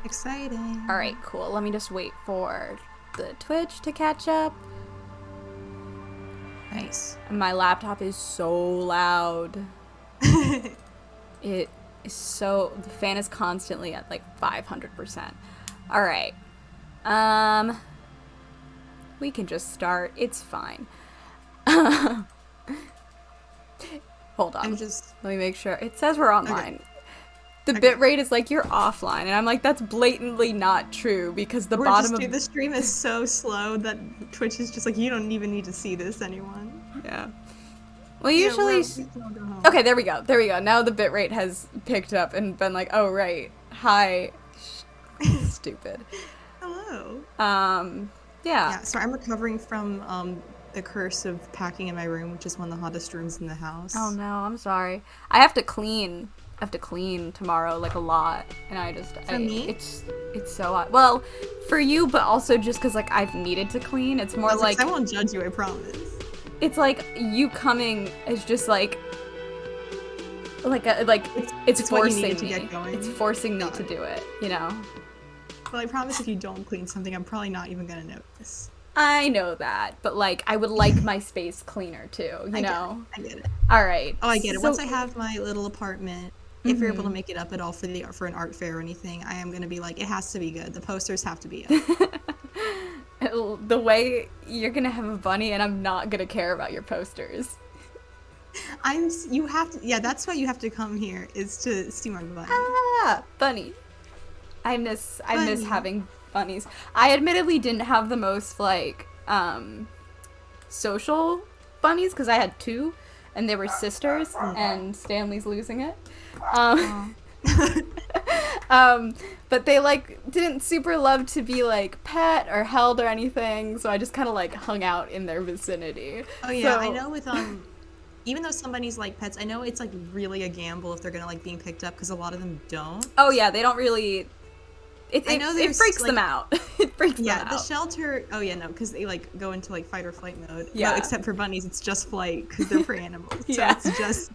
Exciting. All right, cool. Let me just wait for the Twitch to catch up. Nice. My laptop is so loud. It is so... The fan is constantly at, like, 500%. All right. We can just start. It's fine. Hold on. Let me make sure. It says we're online. Okay. The bit rate is like, you're offline. And I'm like, that's blatantly not true because the the stream is so slow that Twitch is just like, you don't even need to see this, anyone. Yeah. Well, usually... Okay, there we go. There we go. Now the bit rate has picked up and been like, oh, right. Hi. Stupid. Hello. Yeah. So I'm recovering from the curse of packing in my room, which is one of the hottest rooms in the house. Oh, no. I'm sorry. I have to clean tomorrow, like, a lot, and me? It's so hot. Well, for you, but also just because, like, I've needed to clean. It's more like... I won't judge you, I promise. It's like, you coming is just, like it's forcing me. It's forcing me to do it, you know? Well, I promise if you don't clean something, I'm probably not even gonna notice. I know that, but, like, I would like my space cleaner, too, you know? I get it. All right. Oh, I get it. Once I have my little apartment... If you're able to make it up at all for an art fair or anything, I am gonna be like, it has to be good. The posters have to be up. The way you're gonna have a bunny, and I'm not gonna care about your posters. You have to. Yeah, that's why you have to come here is to see my bunny. Bunny. I miss having bunnies. I admittedly didn't have the most like social bunnies because I had two, and they were sisters, and Stanley's losing it. But they like didn't super love to be like pet or held or anything, so I just kind of like hung out in their vicinity. Oh yeah, I know with even though somebody's like pets, I know it's like really a gamble if they're gonna like being picked up because a lot of them don't. Oh yeah, they don't really. It freaks them out. It freaks them out. Yeah, the shelter. Oh yeah, no, because they like go into like fight or flight mode. Yeah. No, except for bunnies, it's just flight because they're prey animals. So it's just.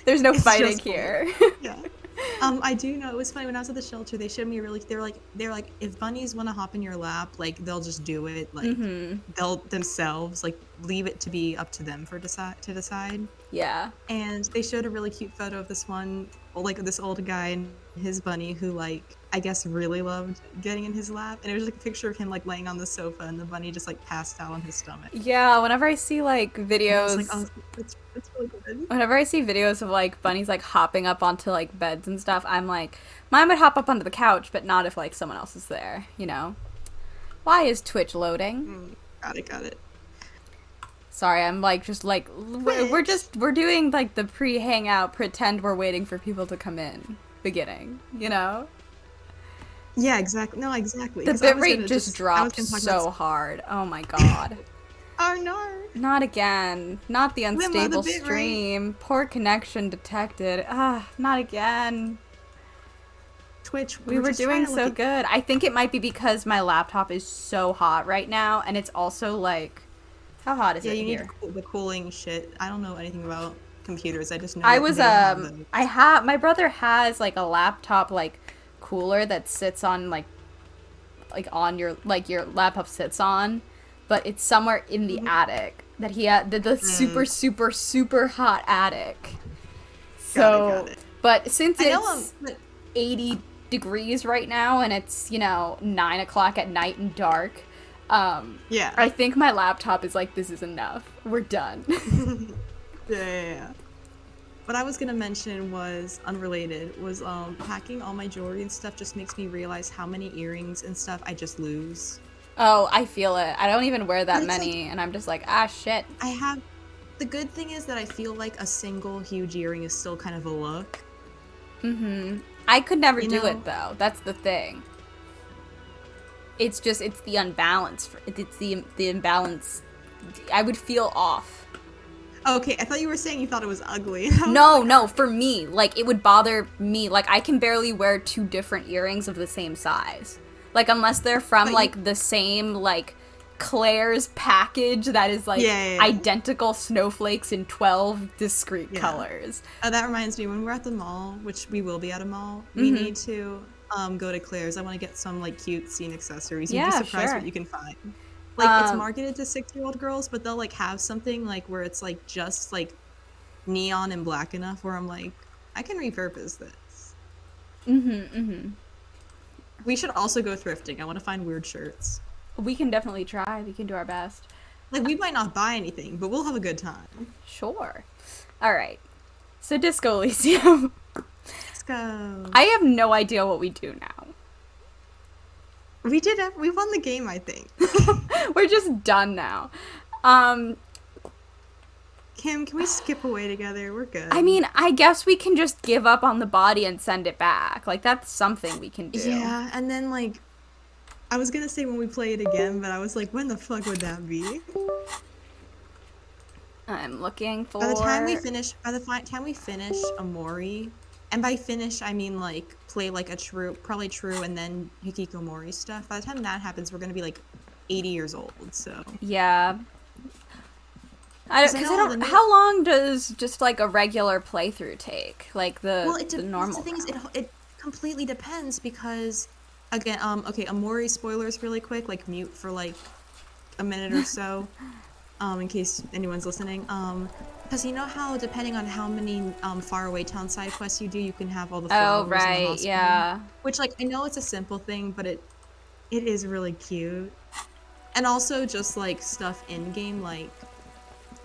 There's no fighting here. Yeah. I do know it was funny when I was at the shelter. They showed me they're like if bunnies want to hop in your lap, like they'll just do it. Like they'll themselves like leave it to be up to them to decide. Yeah. And they showed a really cute photo of this one, like this old guy and his bunny who like I guess really loved getting in his lap. And it was like a picture of him like laying on the sofa and the bunny just like passed out on his stomach. Yeah. Whenever I see like videos. Like, oh, it's really good. Whenever I see videos of like bunnies like hopping up onto like beds and stuff, I'm like, mine would hop up onto the couch, but not if like someone else is there, you know? Why is Twitch loading? Got it. Sorry, I'm like just like we're doing like the pre-hangout pretend we're waiting for people to come in beginning, you know? Yeah, exactly. No, exactly. The bitrate just dropped so hard. Oh my god. Oh no. Not again. Not the unstable stream. Poor connection detected. Not again. Twitch. We were doing so good. I think it might be because my laptop is so hot right now, and it's also like, how hot is it here? Yeah, you need the cooling shit. I don't know anything about computers. I just know. My brother has like a laptop like cooler that sits on like on your laptop sits on. But it's somewhere in the attic that he had the super, super, super hot attic. So, got it. But since it's 80 degrees right now and it's, 9 o'clock at night and dark, I think my laptop is like, this is enough. We're done. Yeah. What I was going to mention was unrelated, was packing all my jewelry and stuff just makes me realize how many earrings and stuff I just lose. Oh, I feel it. I don't even wear that many, and I'm just like, shit. The good thing is that I feel like a single huge earring is still kind of a look. I could never do it, though. That's the thing. It's the unbalance. It's the imbalance. I would feel off. Okay, I thought you were saying you thought it was ugly. No, for me. Like, it would bother me. Like, I can barely wear 2 different earrings of the same size. Like, unless they're from, like, the same, like, Claire's package that is, like, identical snowflakes in 12 discrete colors. Oh, that reminds me, when we're at the mall, which we will be at a mall, we need to go to Claire's. I want to get some like cute scene accessories. You'd be Yeah, surprised what sure. you can find. Like it's Um, marketed to 6-year-old girls, but they'll like have something like where it's like just like neon and black enough where I'm like, I can repurpose this. We should also go thrifting. I want to find weird shirts. we can definitely try. We can do our best. Like we might not buy anything, but we'll have a good time. Sure. All right. So Disco Elysium. Let's go. I have no idea what we do now. We won the game, I think. We're just done now. Um, Kim, can we skip away together? We're good. I mean, I guess we can just give up on the body and send it back. Like, that's something we can do. Yeah, and then like I was gonna say when we play it again, but I was like, when the fuck would that be? I'm looking for... By the time we finish Amori, and by finish I mean like play like a probably true and then Hikikomori stuff. By the time that happens, we're gonna be like 80 years old, so. Yeah. I don't. know How long does just like a regular playthrough take? Like the normal. The thing is, it completely depends because, again, okay, Amori spoilers really quick, like mute for like a minute or so, in case anyone's listening. Because you know how depending on how many faraway town side quests you do, you can have all the flowers Oh right, in the hospital. yeah. Which like I know it's a simple thing, but it is really cute, and also just like stuff in game like.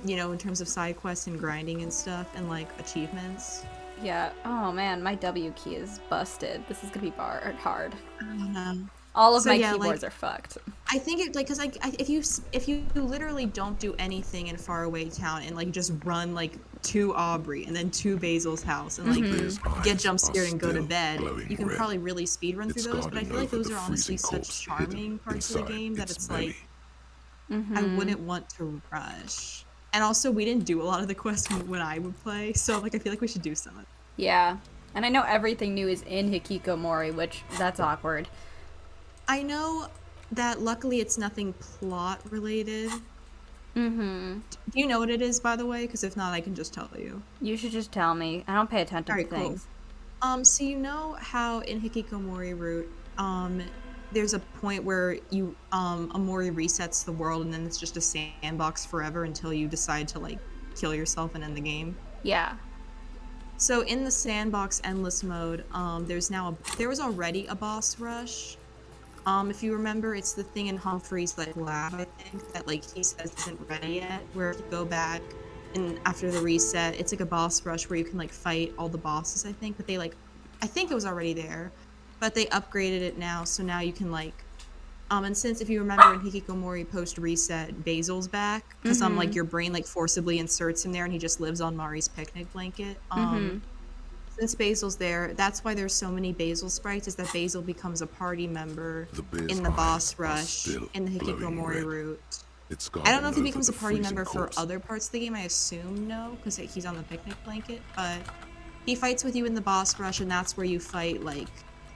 You know, in terms of side quests and grinding and stuff and like achievements. Yeah. Oh man, my W key is busted. This is gonna be hard. I don't know. All of my keyboards are fucked. I think it like because like if you literally don't do anything in Faraway Town and like just run like to Aubrey and then to Basil's house and like get jump scared and go to bed, you can probably really speed run through those. But I feel like those are honestly such charming parts of the game that it's like I wouldn't want to rush. And also, we didn't do a lot of the quests when I would play, so like I feel like we should do some. Yeah, and I know everything new is in Hikikomori, which that's awkward. I know that luckily it's nothing plot related. Do you know what it is, by the way? Because if not, I can just tell you. You should just tell me. I don't pay attention to things. Cool. So you know how in Hikikomori Route, there's a point where you Amori resets the world and then it's just a sandbox forever until you decide to like kill yourself and end the game. Yeah. So in the sandbox endless mode, there was already a boss rush. If you remember, it's the thing in Humphrey's like lab, I think, that like he says isn't ready yet, where if you go back and after the reset, it's like a boss rush where you can like fight all the bosses, I think, but I think it was already there. But they upgraded it now, so now you can like, and since if you remember in Hikikomori post reset, Basil's back because like your brain like forcibly inserts him there, and he just lives on Mari's picnic blanket. Since Basil's there, that's why there's so many Basil sprites. Is that Basil becomes a party member in the boss rush in the Hikikomori route. I don't know if he becomes a party member for other parts of the game. I assume no, because he's on the picnic blanket. But he fights with you in the boss rush, and that's where you fight like.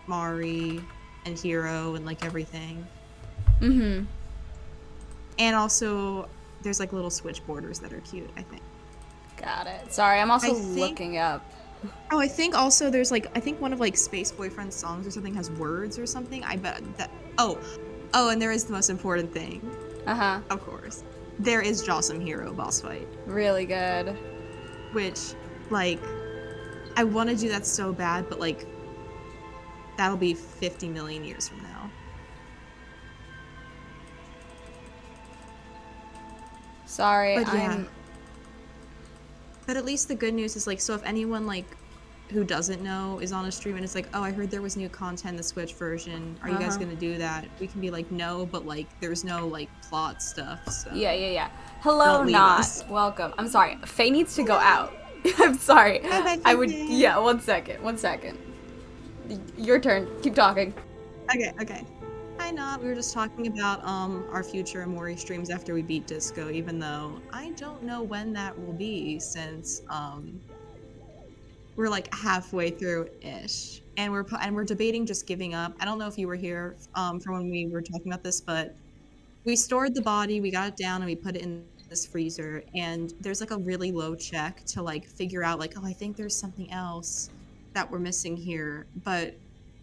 Mari and Hero and like everything. And also there's like little switch borders that are cute, I think. Got it. Sorry, I'm also looking up. Oh, I think also there's like I think one of like Space Boyfriend's songs or something has words or something. I bet that oh, and there is the most important thing. Of course. There is Jossum Hero boss fight. Really good. Which like I want to do that so bad, but like that'll be 50 million years from now. Sorry, but yeah. But at least the good news is like, so if anyone like who doesn't know is on a stream and it's like, oh, I heard there was new content in the Switch version. Are you guys gonna do that? We can be like, no, but like there's no like plot stuff. So yeah. Hello, not welcome. I'm sorry. Faye needs to go out. I'm sorry. Bye, I would. Yeah, 1 second. 1 second. Your turn. Keep talking. Okay. Hi, Not. We were just talking about our future Amori streams after we beat Disco, even though I don't know when that will be since we're like halfway through ish, and we're debating just giving up. I don't know if you were here from when we were talking about this, but we stored the body, we got it down, and we put it in this freezer. And there's like a really low check to like figure out like, oh, I think there's something else that we're missing here, but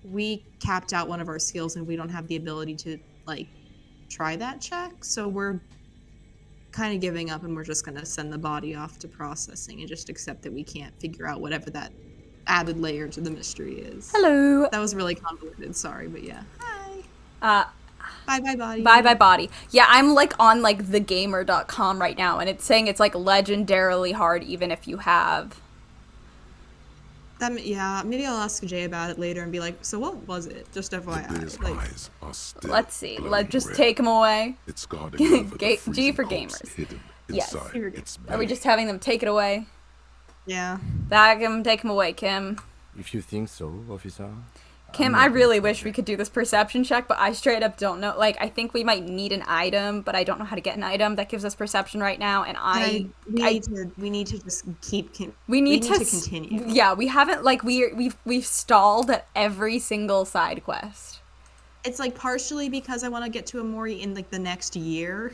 we capped out one of our skills and we don't have the ability to like try that check. So we're kind of giving up and we're just going to send the body off to processing and just accept that we can't figure out whatever that added layer to the mystery is. Hello. That was really convoluted. Sorry, but yeah. Hi. Bye bye body. Bye bye body. Yeah, I'm like on like thegamer.com right now, and it's saying it's like legendarily hard even if you have. Yeah, maybe I'll ask Jay about it later and be like, so what was it? Just FYI. Like, eyes are still Let's see. Let's just red. take him away. It's guarding over the G freezing for corpse gamers. hidden Yes. inside its Are we belly. just having them take it away? yeah. Take him away, Kim. If you think so, officer. Kim, I really wish we could do this perception check, but I straight up don't know. Like, I think we might need an item, but I don't know how to get an item that gives us perception right now. And We need to just keep. we need to continue. Yeah, we haven't like we've stalled at every single side quest. It's like partially because I want to get to Amori in like the next year,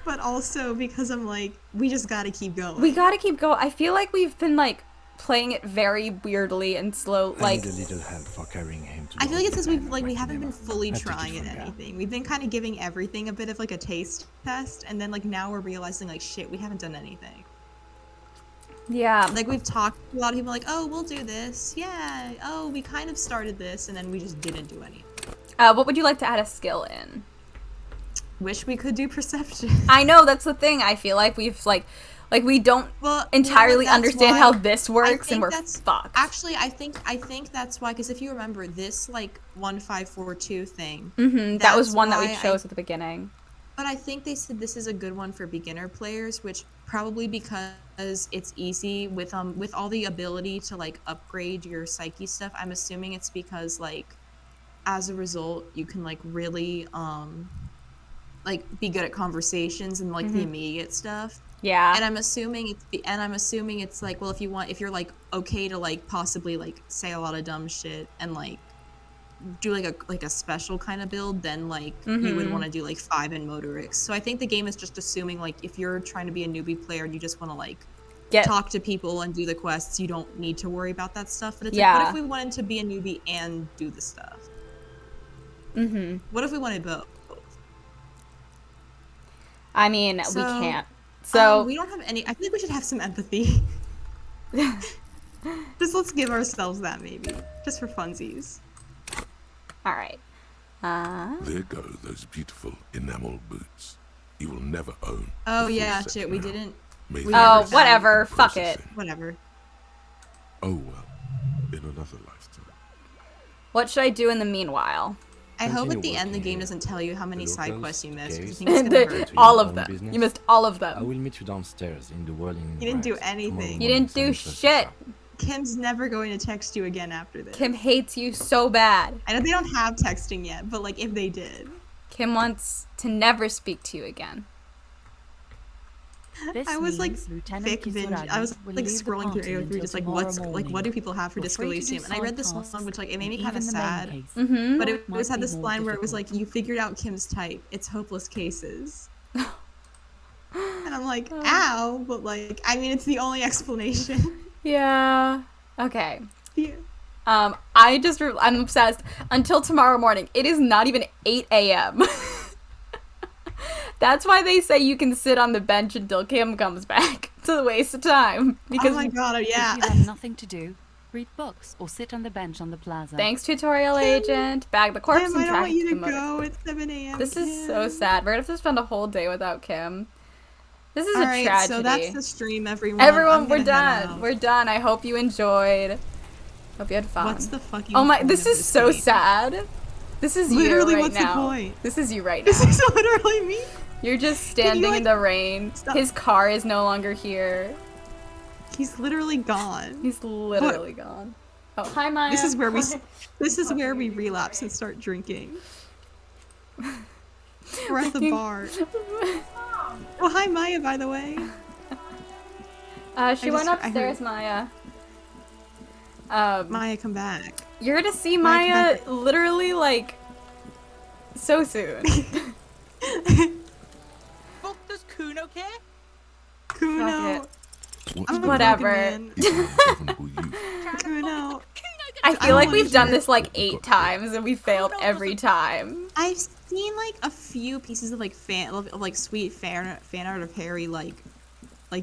but also because I'm like, we just got to keep going. We gotta keep going. I feel like we've been like playing it very weirdly and slow. I Like, need a little help for carrying him to I feel like it's because we my haven't been cinema. fully I have to trying at keep him anything. We've been kind of giving everything a bit of like a taste test, and then like now we're realizing like shit, we haven't done anything. yeah, Like we've talked to a lot of people like, oh, we'll do this, yeah. Oh, we kind of started this, and then we just didn't do anything. what would you like to add a skill in? Wish we could do perception. I know that's the thing. I feel like we've like we don't Well, entirely that's understand why- how this I works, think and we're that's- fucked. Actually, I think that's why. Because if you remember this, like 1542 thing. that was that's one that we why chose at the beginning. But I think they said this is a good one for beginner players, which probably because it's easy with all the ability to like upgrade your psyche stuff. I'm assuming it's because like as a result you can like really like be good at conversations and like the immediate stuff. Yeah. And I'm assuming it's like, well, if you're like okay to like possibly like say a lot of dumb shit and like do like a special kind of build, then like you would want to do like 5 in motorics. So I think the game is just assuming like if you're trying to be a newbie player and you just want to like talk to people and do the quests, you don't need to worry about that stuff. But it's like, what if we wanted to be a newbie and do the stuff? What if we wanted both? I mean, we So, can't. So we don't have any. I feel like we should have some empathy. Just let's give ourselves that maybe, just for funsies. all right. There go those beautiful enamel boots. You will never own. Oh the full yeah, set shit, we now. didn't. May we the never Oh, found- whatever. Fuck it. processing. Whatever. Oh well, in another lifetime. What should I do in the meanwhile? I hope at Continue the end the working game here. doesn't tell you how many The side locals, quests you missed. 'Cause gays, you think it's gonna hurt. to All your of own them. business. You missed all of I them. will meet you downstairs in the whirling. You didn't do grass anything. tomorrow You didn't morning, do 7:30 shit. sharp. Kim's never going to text you again after this. Kim hates you so bad. I know they don't have texting yet, but like if they did, Kim wants to never speak to you again. This I was like means Lieutenant thick binge. Kisaragi I was will like leave the scrolling through party AO3 until just like tomorrow what morning. do people have for You're Disco free to do Elysium? And I read this side one tasks, which like it made me and kind of even the main sad. case. But Though it might was had be this more line where it was difficult. like, you figured out Kim's type. It's hopeless cases. And I'm like, ow, but like, I mean, it's the only explanation. Yeah. Okay. Yeah. I'm obsessed. Until tomorrow morning. It is not even 8 a.m. That's why they say you can sit on the bench until Kim comes back. It's a waste of time. Because Oh my god, yeah. If you have nothing to do, read books or sit on the bench on the plaza. thanks, tutorial Kim, agent. Bag the corpse Kim, and I don't track want you the to motor. go. It's 7 a.m. This is so Kim. sad. We're gonna have to spend a whole day without Kim. This is All a right, tragedy. so that's the stream, everyone. Everyone, I'm we're gonna head done. out. We're done. I hope you enjoyed. Hope you had fun. What's the fucking Oh my! point This of is so game? sad. This is Literally, you right what's the now. point? This is you right This now. is literally me. You're just standing like, in the rain. stop? His car is no longer here. He's literally gone. He's literally gone. Oh, hi, Maya. This is where we. Hi. This is where we relapse and start drinking. We're at the bar. Oh, hi, Maya. By the way. She went I upstairs, heard- Maya. Maya, come back. You're gonna see Maya, Maya literally like so soon. Fuck, does Kuno care? Kuno. it. What I'm a Whatever. broken man. is ungovernable youth? Kuno. Kuno I feel like we've done hear- this like 8 times and we failed every time. I've seen like a few pieces of like sweet fan art of Harry like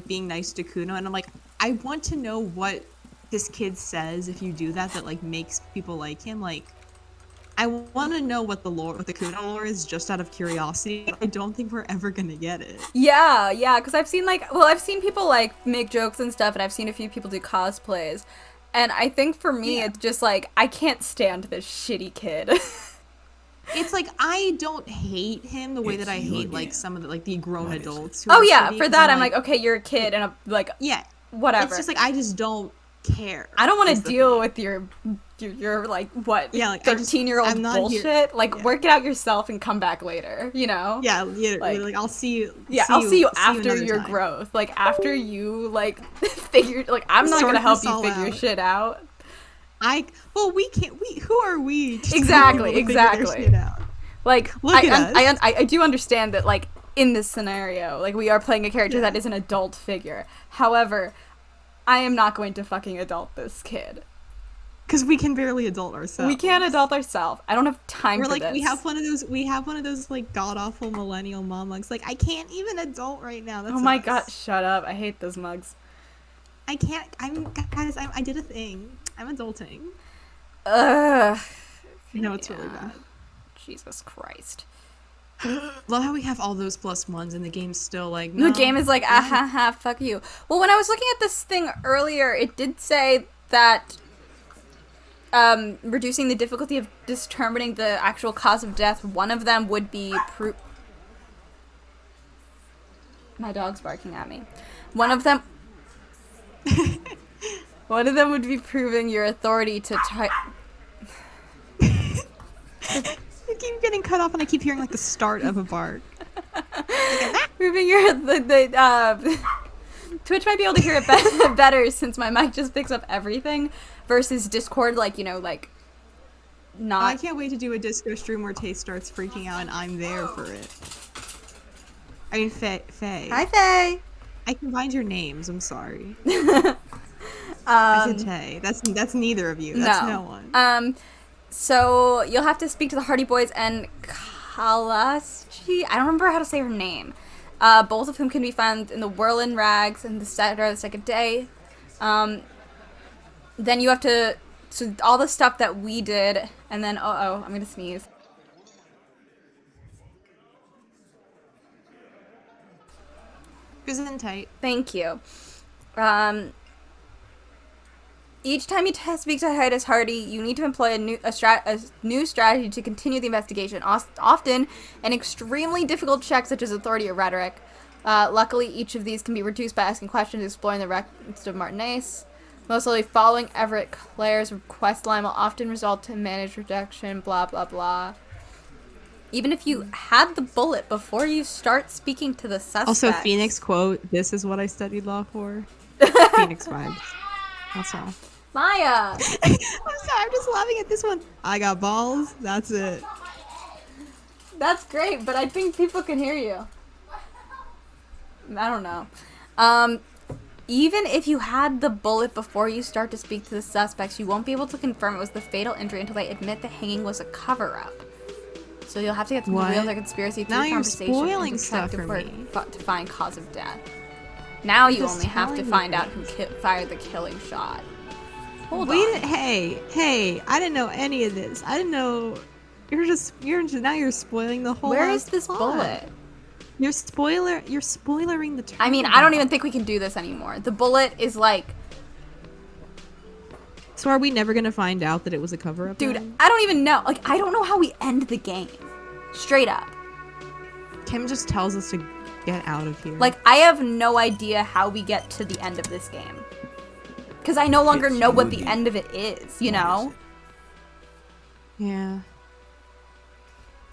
being nice to Kuno, and I'm like, I want to know what this kid says if you do that like makes people like him. Like, I want to know what the Kuno lore is, just out of curiosity. I don't think we're ever gonna get it. Yeah, because I've seen people like make jokes and stuff, and I've seen a few people do cosplays. And I think for me, it's just like, I can't stand this shitty kid. It's like, I don't hate him the way that I hate like some of the like the grown adults. Who Oh are yeah, shitty, for 'cause that I'm like, okay, you're a kid, and yeah, whatever. It's just like, I just don't care. I don't want is to the deal thing. with your like what? Yeah, like, 13-year-old I'm not bullshit. here- Like, yeah. work it out yourself and come back later. You know? Yeah, Like, I'll see you. Yeah, I'll see you after another your time. growth. Like, after you like figure. Like, I'm not Sort gonna help this you all figure out. shit out. We can't. Who are we? To Exactly, tell people to figure their shit out? Like, Look at us. I do understand that, like, in this scenario, like, we are playing a character that is an adult figure. However, I am not going to fucking adult this kid. Because we can barely adult ourselves. We can't adult ourselves. I don't have time We're for like, this. we have one of those like god awful millennial mom mugs. Like, I can't even adult right now. That's Oh my us. god, shut up. I hate those mugs. I can't. I did a thing. I'm adulting. Ugh. No, it's really bad. Jesus Christ. Love how we have all those +1s and the game's still like, The game is like, ah ha ha, fuck you. Well, when I was looking at this thing earlier, it did say that reducing the difficulty of determining the actual cause of death, one of them would be my dog's barking at me. One of them would be proving your authority to I keep getting cut off and I keep hearing like the start of a bark. proving your Twitch might be able to hear it better since my mic just picks up everything versus Discord, like, you know, like, not. I can't wait to do a disco stream where Tay starts freaking out and I'm there for it. I mean, Faye. Hi, Faye. I combined your names. I'm sorry. I said Tay. That's neither of you. That's no one. So you'll have to speak to the Hardy Boys and Kalaschi. I don't remember how to say her name. Both of whom can be found in the Whirlin Rags and the second day. Then you have to, so all the stuff that we did, and then I'm gonna sneeze. Isn't tight. Thank you. Each time you speak to Titus Hardy, you need to employ a new strategy to continue the investigation, often an extremely difficult check such as authority or rhetoric. Luckily, each of these can be reduced by asking questions, exploring the rest of Martinez. Mostly following Everett Claire's quest line will often result in managed reduction, blah, blah, blah. Even if you had the bullet before you start speaking to the suspect. Also, Phoenix quote, "This is what I studied law for." Phoenix vibes. That's all. Maya! I'm sorry, I'm just laughing at this one. I got balls. That's it. That's great, but I think people can hear you. I don't know. Even if you had the bullet before you start to speak to the suspects, you won't be able to confirm it was the fatal injury until they admit the hanging was a cover-up. So you'll have to get to the What? real the conspiracy through Now you're conversation spoiling and stuff detective for work me. to find cause of death. Now you Just only have to telling find me. out who fired the killing shot. Hold Wait, on. hey, I didn't know any of this. I didn't know. Now you're spoiling the whole. Where ass is this plot. bullet? You're spoilering the turn. I mean, I don't even think we can do this anymore. The bullet is like, So are we never gonna find out that it was a cover up? dude, I don't even know. Like, I don't know how we end the game. Straight up. Kim just tells us to get out of here. Like, I have no idea how we get to the end of this game. Because I no longer know what the end of it is, you know? yeah.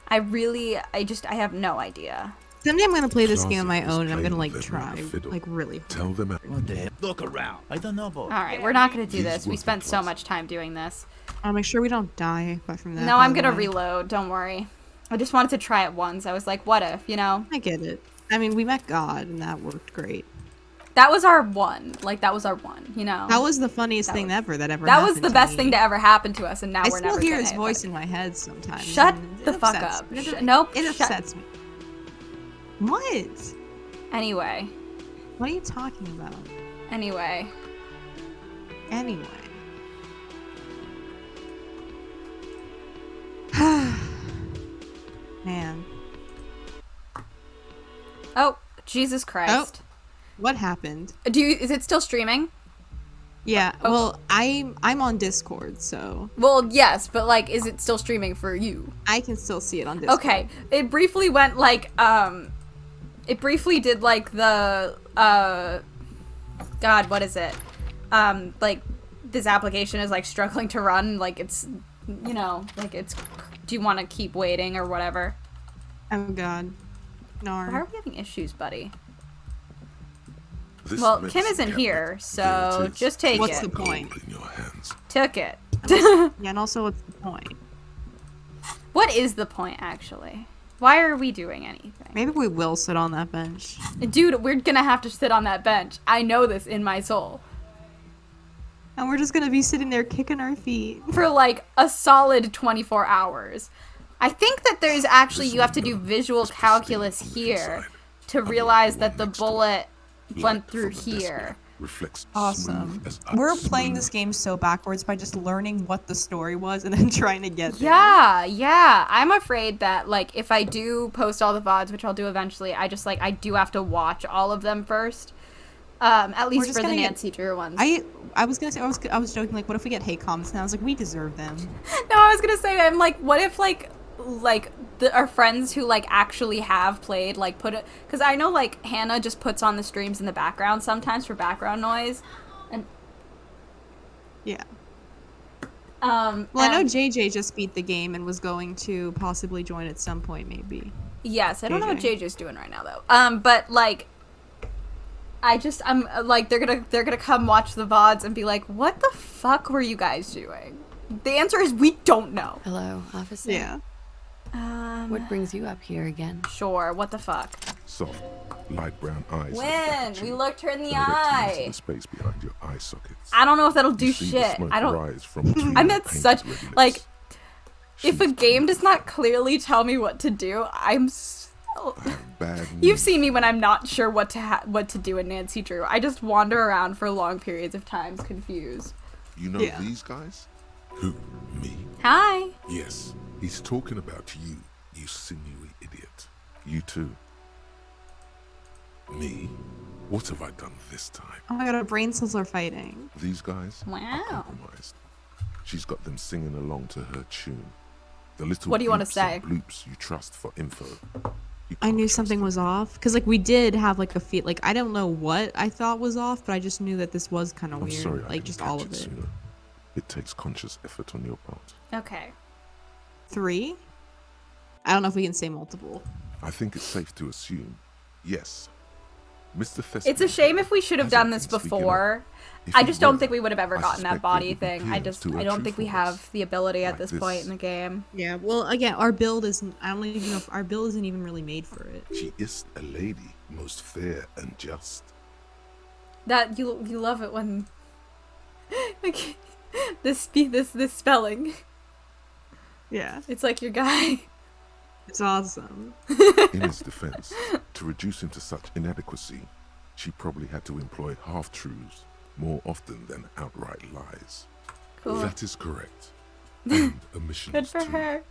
I have no idea. Someday I'm gonna play this game on my Classic was own, and I'm gonna playing like with them try, with a fiddle. like really. Tell them What the hell? Look around. I don't know about. Alright, we're not going to do These this. We were spent the so plus. much time doing this. I'll make sure we don't die. Apart from that. No, by I'm the going to way. reload. Don't worry. I just wanted to try it once. I was like, what if, you know? I get it. I mean, we met God, and that worked great. That was our one. Like, that was our one, you know? That was the funniest That thing was- ever that ever That happened was the to best me. thing to ever happen to us, and now I we're still never hear getting his it, voice but- in my head sometimes. Shut and the it fuck upsets up. me. Nope. It shut- upsets me. What? Anyway. What are you talking about? Anyway. Anyway. Man. Oh, Jesus Christ. What happened? Is it still streaming? Yeah, Oh. well, I'm on Discord, so Well, yes, but like, is it still streaming for you? I can still see it on Discord. Okay, it briefly went like, it briefly did like the, God, what is it? Like, this application is like struggling to run, like it's, you know, like it's, do you want to keep waiting or whatever? Oh god. Why are No. we having issues, buddy? This Well, medicine Kim isn't cabinet, here, there so it is. just take What's it. the point? Gold in your hands. Took it. Yeah, and also what's the point? What is the point, actually? Why are we doing anything? Maybe we will sit on that bench. Dude, we're gonna have to sit on that bench. I know this in my soul. And we're just gonna be sitting there kicking our feet. For like a solid 24 hours. I think that there's actually, you have to do visual calculus here to realize that the bullet went through here. Reflects Awesome. smooth as We're ice. playing this game so backwards by just learning what the story was and then trying to get there. Yeah. I'm afraid that, like, if I do post all the VODs, which I'll do eventually, I do have to watch all of them first. At least just for the gonna get- Nancy Drew ones. I was gonna say I was joking like what if we get hate comments and I was like we deserve them. No, I was gonna say, I'm like, what if, like our friends who, like, actually have played, like, put it, because I know, like, Hannah just puts on the streams in the background sometimes for background noise, and, Yeah. well, Well, I know JJ just beat the game and was going to possibly join at some point maybe. yes, I don't know what JJ. JJ's doing right now, though, but, like, I'm, like, they're gonna come watch the VODs and be like, what the fuck were you guys doing? The answer is, we don't know. Hello, officer. Yeah. What brings you up here again? Sure, what the fuck? Soft, light brown eyes. When? We looked her in the directed eye. into the space behind your eye sockets. I don't know if that'll do You see the shit. smoke I don't. rise from between I'm the at painted such, red lips. like, if a She's game does not clearly tell me what to do, I'm so... I have bad You've news. seen me when I'm not sure what to do in Nancy Drew. I just wander around for long periods of time, confused. You know Yeah. these guys? Who? Me? Hi. Yes. He's talking about you, you sinewy idiot. You too. Me? What have I done this time? Oh my god, our brain cells are fighting. These guys are Wow. compromised. She's got them singing along to her tune. The little What do you wanna bleeps say? and bloops you trust for info. You I can't knew trust something them. was off cuz like we did have like a feel like I don't know what I thought was off, but I just knew that this was kind of I'm weird. sorry I Like didn't just catch all of it. sooner. It takes conscious effort on your part. Okay. 3? I don't know if we can say multiple. I think it's safe to assume, yes. Mr. Thespian It's a shame if we should have hasn't done this been speaking before. up. If I he just don't were, think we would have ever I gotten that suspect body it would thing. appeal to I a don't think we truthfulness have the ability at like this this. point in the game. Yeah, well again, our build isn't I don't even know if our build isn't even really made for it. She is a lady, most fair and just. That you love it when like this spelling. Yeah. It's like your guy. It's awesome. In his defense, to reduce him to such inadequacy, she probably had to employ half-truths more often than outright lies. Cool. That is correct. And omissions Good for too. her.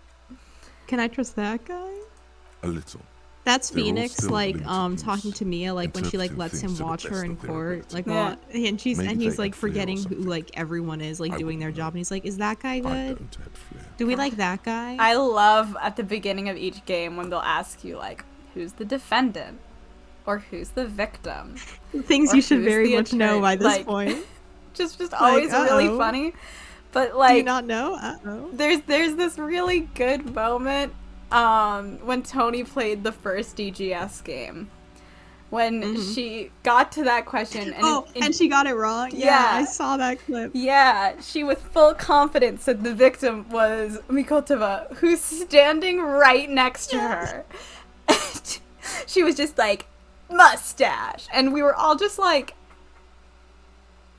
Can I trust that guy? A little. That's They're all Phoenix, still like, limited use, talking to Mia, like, when she, like, interpreting lets him things to the watch her best in of their court, ability. like, Yeah. and she's, Maybe and they he's, had like, flair or forgetting who, something. like, everyone is, like, I doing their wouldn't job, know. and he's like, is that guy I good? don't have flair. Do we like that guy? I love at the beginning of each game when they'll ask you, like, who's the defendant? Or who's the victim? Things or you should who's very the much know attorney? by this Like, point. Just always really uh-oh. funny. But, Do you like, not know? Uh-oh. there's this really good moment when Tony played the first DGS game. When she got to that question and and she got it wrong? Yeah, Yeah. I saw that clip. yeah, she with full confidence said the victim was Mikotova, who's standing right next to her. She was just like, mustache. And we were all just like,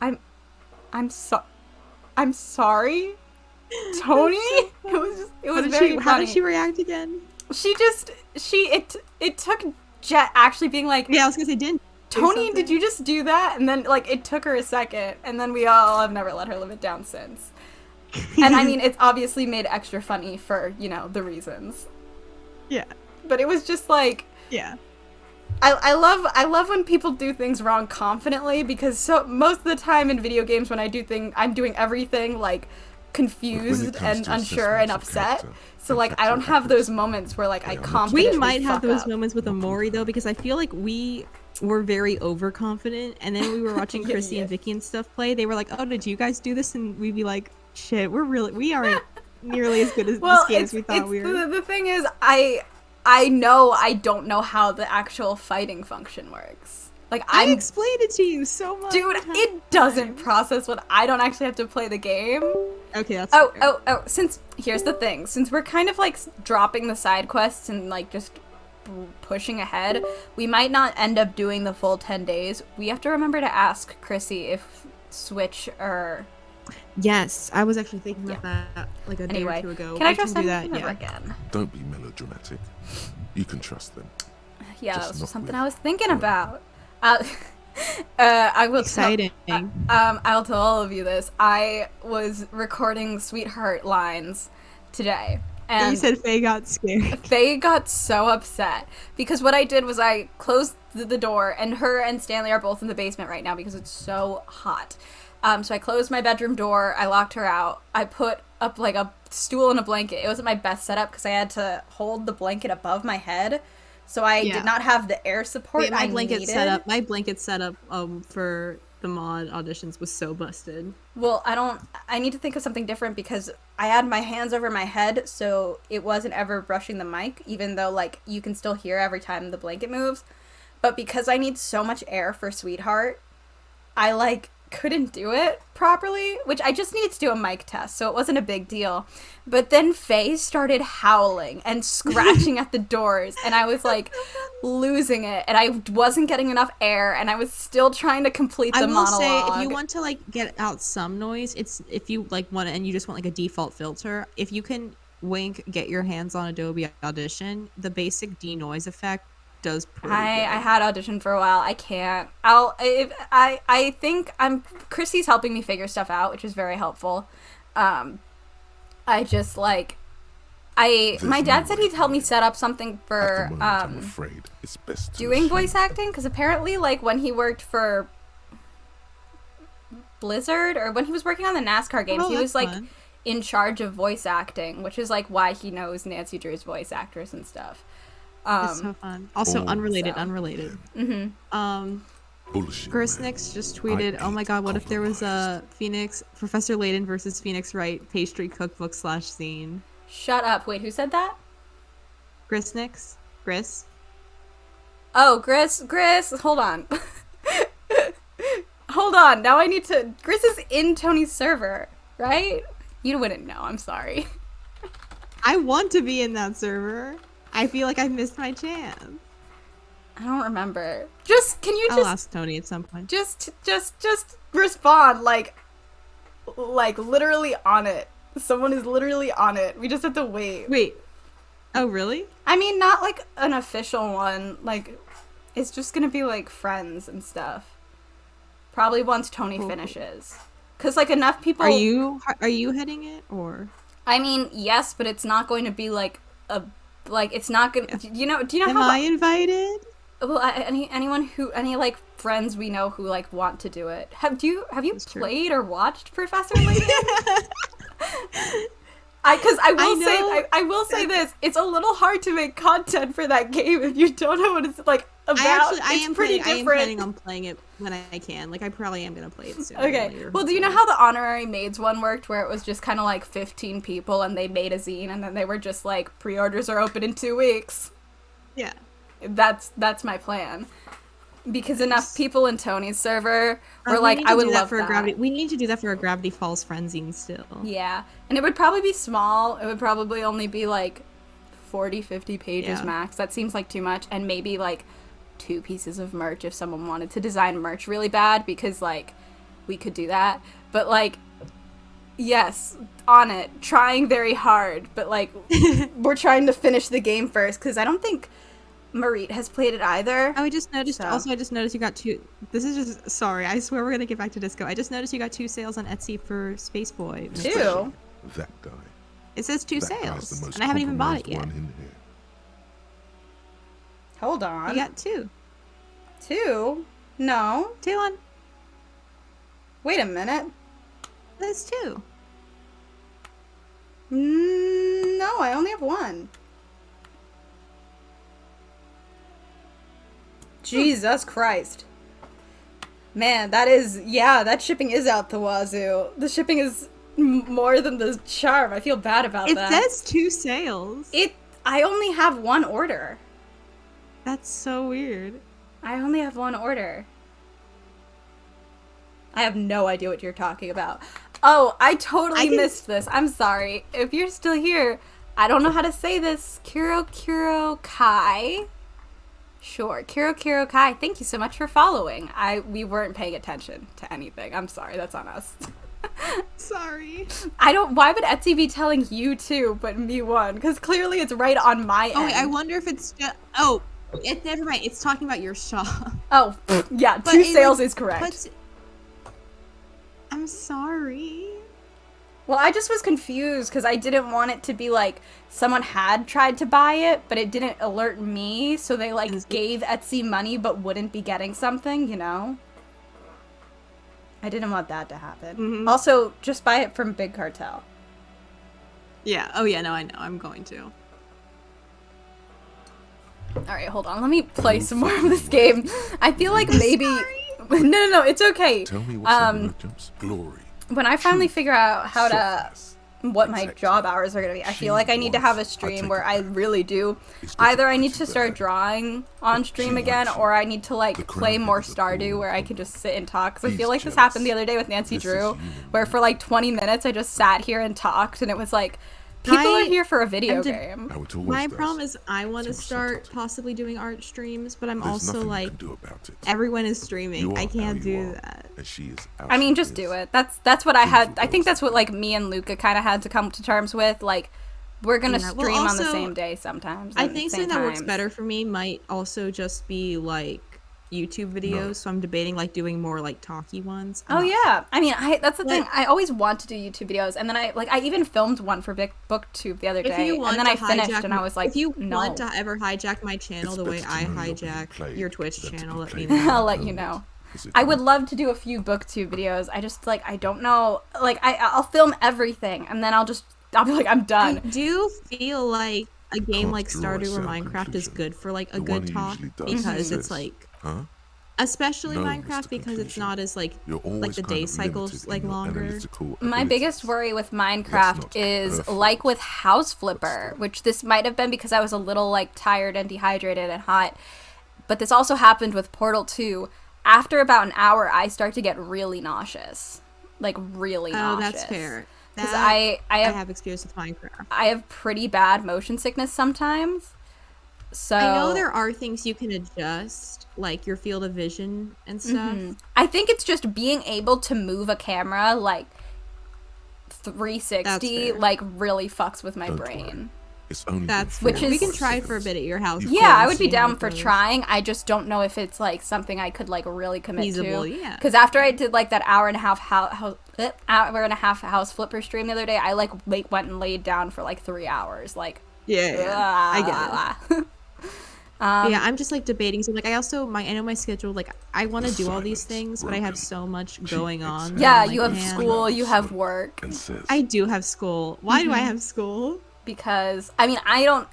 I'm sorry, Tony. It was very funny. How did she react again? It took Jet actually being like, Yeah, I was gonna say, didn't Tony, did you just do that? And then, like, it took her a second, and then we all have never let her live it down since. And I mean, it's obviously made extra funny for, you know, the reasons. Yeah. But it was just like, Yeah. I love when people do things wrong confidently, because most of the time in video games when I'm doing everything like confused and unsure and upset. So like I don't have those moments where like I confidently We might have those up. moments with Amori though, because I feel like we were very overconfident, and then we were watching Chrissy and Vicky and stuff play. They were like, "Oh, did you guys do this?" And we'd be like, "Shit, we aren't nearly as good as this game as we thought we were." The thing is, I know I don't know how the actual fighting function works. Like I explained it to you so much. Dude, it doesn't process when I don't actually have to play the game. Okay, that's Oh, here's the thing. Since we're kind of like dropping the side quests and like just pushing ahead, we might not end up doing the full 10 days. We have to remember to ask Chrissy if Switch or... Yes, I was actually thinking about that like a day or two ago. Can I trust them that? never again? Don't be melodramatic. You can trust them. Yeah, Just that was not something with- I was thinking about. I will Exciting. I'll tell all of you this. I was recording Sweetheart lines today. And you said Faye got scared. Faye got so upset because what I did was I closed the door, and her and Stanley are both in the basement right now because it's so hot. So I closed my bedroom door, I locked her out, I put up like a stool and a blanket. It wasn't my best setup because I had to hold the blanket above my head, so I did not have the air support Wait, my I blanket needed. setup for the mod auditions was so busted. Well, I need to think of something different because I had my hands over my head, so it wasn't ever brushing the mic, even though, like, you can still hear every time the blanket moves. But because I need so much air for Sweetheart, I, like, couldn't do it properly, which I just needed to do a mic test, so it wasn't a big deal. But then Faye started howling and scratching at the doors, and I was like losing it, and I wasn't getting enough air, and I was still trying to complete the monologue. I will say, if you want to like get out some noise, if you like want and you just want like a default filter, if you can get your hands on Adobe Audition, the basic denoise effect does pretty good. I had Audition for a while. I can't. I think Chrissy's helping me figure stuff out, which is very helpful. I just like my dad said he'd help me set up something for I'm afraid it's best to doing assume voice acting, because apparently like when he worked for Blizzard or when he was working on the NASCAR games, he was like in charge of voice acting, which is like why he knows Nancy Drew's voice actress and stuff. It's so fun. Also, unrelated. Mm-hmm. bullshit. Grisnix just tweeted, "Oh my god, what if there was a Professor Layton versus Phoenix Wright pastry cookbook /scene?" Shut up. Wait, who said that? Grisnix? Gris? Oh, Gris, hold on. Hold on, now I need to... Gris is in Tony's server, right? You wouldn't know, I'm sorry. I want to be in that server. I feel like I missed my chance. I don't remember. I'll ask Tony at some point. Just respond, like literally on it. Someone is literally on it. We just have to wait. Wait. Oh, really? I mean, not like an official one. Like, it's just gonna be like friends and stuff. Probably once Tony finishes. Cause like enough people. Are you heading it or? I mean, yes, but it's not going to be like it's not gonna. Yeah. Do you know Am how? I invited? Well, any like friends we know who like want to do it. Have you played or watched Professor Layton? I will say this. It's a little hard to make content for that game if you don't know what it's like about. I am planning on playing it when I can. Like, I probably am gonna play it soon. Okay. Well, do you know how the Honorary Maids one worked, where it was just kind of like 15 people and they made a zine, and then they were just like, pre-orders are open in 2 weeks. Yeah. That's my plan. Because enough people in Tony's server were like, I would love that. We need to do that for a Gravity Falls Frenzy still. Yeah. And it would probably be small. It would probably only be like 40, 50 pages max. That seems like too much. And maybe like 2 pieces of merch if someone wanted to design merch really bad, because like we could do that. But like, yes, on it, trying very hard, but like we're trying to finish the game first, because I don't think Marit has played it either. Oh, I just noticed. So. Also, I just noticed you got 2. This is just sorry. I swear we're gonna get back to disco. I just noticed you got 2 sales on Etsy for Space Boy. 2. That guy. It says 2 That guy's sales, the most and I haven't even bought it compromised yet. one in here. Hold on. You got 2. 2? No. 2 on. Wait a minute. There's 2. No, I only have 1. Jesus Christ. Man, that shipping is out the wazoo. The shipping is more than the charm. I feel bad about that. It says 2 sales. I only have 1 order. That's so weird. I only have 1 order. I have no idea what you're talking about. Oh, I totally missed this. I'm sorry. If you're still here, I don't know how to say this. Kuro Kai. Sure, Kuro Kai. Thank you so much for following. We weren't paying attention to anything. I'm sorry. That's on us. Sorry. Why would Etsy be telling you 2 but me 1? Because clearly it's right on my end. Oh, wait, I wonder if it's just. Never mind. It's talking about your shop. Oh, yeah. 2 sales is correct. I'm sorry. Well, I just was confused because I didn't want it to be like someone had tried to buy it, but it didn't alert me, so they like gave Etsy money but wouldn't be getting something, you know? I didn't want that to happen. Mm-hmm. Also, just buy it from Big Cartel. Yeah. Oh, yeah. No, I know. I'm going to. Alright, hold on. Let me play some more of this game. I feel like maybe... No, it's okay. Tell me what's in the merchant's glory. When I finally figure out how to... Softness. what my job hours are going to be, I feel like I need to have a stream where I really do. Either I need to start drawing on stream again, or I need to like play more Stardew where I can just sit and talk. Because I feel like this happened the other day with Nancy Drew, where for like 20 minutes I just sat here and talked, and it was like, people are here for a video game. My problem is I want to start possibly doing art streams, but I'm also like, everyone is streaming. I can't do that. I mean, just do it. That's what I had. I think that's what like me and Luca kind of had to come to terms with. Like, we're gonna stream on the same day sometimes. I think something that works better for me might also just be like YouTube videos, so I'm debating like doing more like talky ones. Oh yeah, I mean, that's the thing. I always want to do YouTube videos, and then I even filmed one for BookTube the other day, and then I finished, and I was like, if you no. want to ever hijack my channel the way I hijack your Twitch channel, let me know. I'll let you know. I would love to do a few BookTube videos. I just like I don't know. Like I'll film everything, and then I'll be like, I'm done. I do feel like a game like Stardew or Minecraft is good for like a good talk because it's like. Especially Minecraft because it's not as like the day cycles like longer. My biggest worry with Minecraft is like with House Flipper, which this might have been because I was a little like tired and dehydrated and hot, but this also happened with Portal 2. After about an hour, I start to get really nauseous, like really nauseous. Oh, that's fair. Because I have experience with Minecraft. I have pretty bad motion sickness sometimes. So I know there are things you can adjust, like your field of vision and stuff. I think it's just being able to move a camera like 360 like really fucks with my brain. It's only we can try it for a bit at your house. Yeah, I would be down for trying. I just don't know if it's like something I could like really commit to. Yeah. Because after I did like that hour and a half house flipper stream the other day, I like went and laid down for like 3 hours. Like I get it. Yeah, I'm just like debating. So like, I know my schedule. Like, I want to do all these things, but I have so much going on. Yeah, you have school, you have work. I do have school. Why do I have school? Because I mean,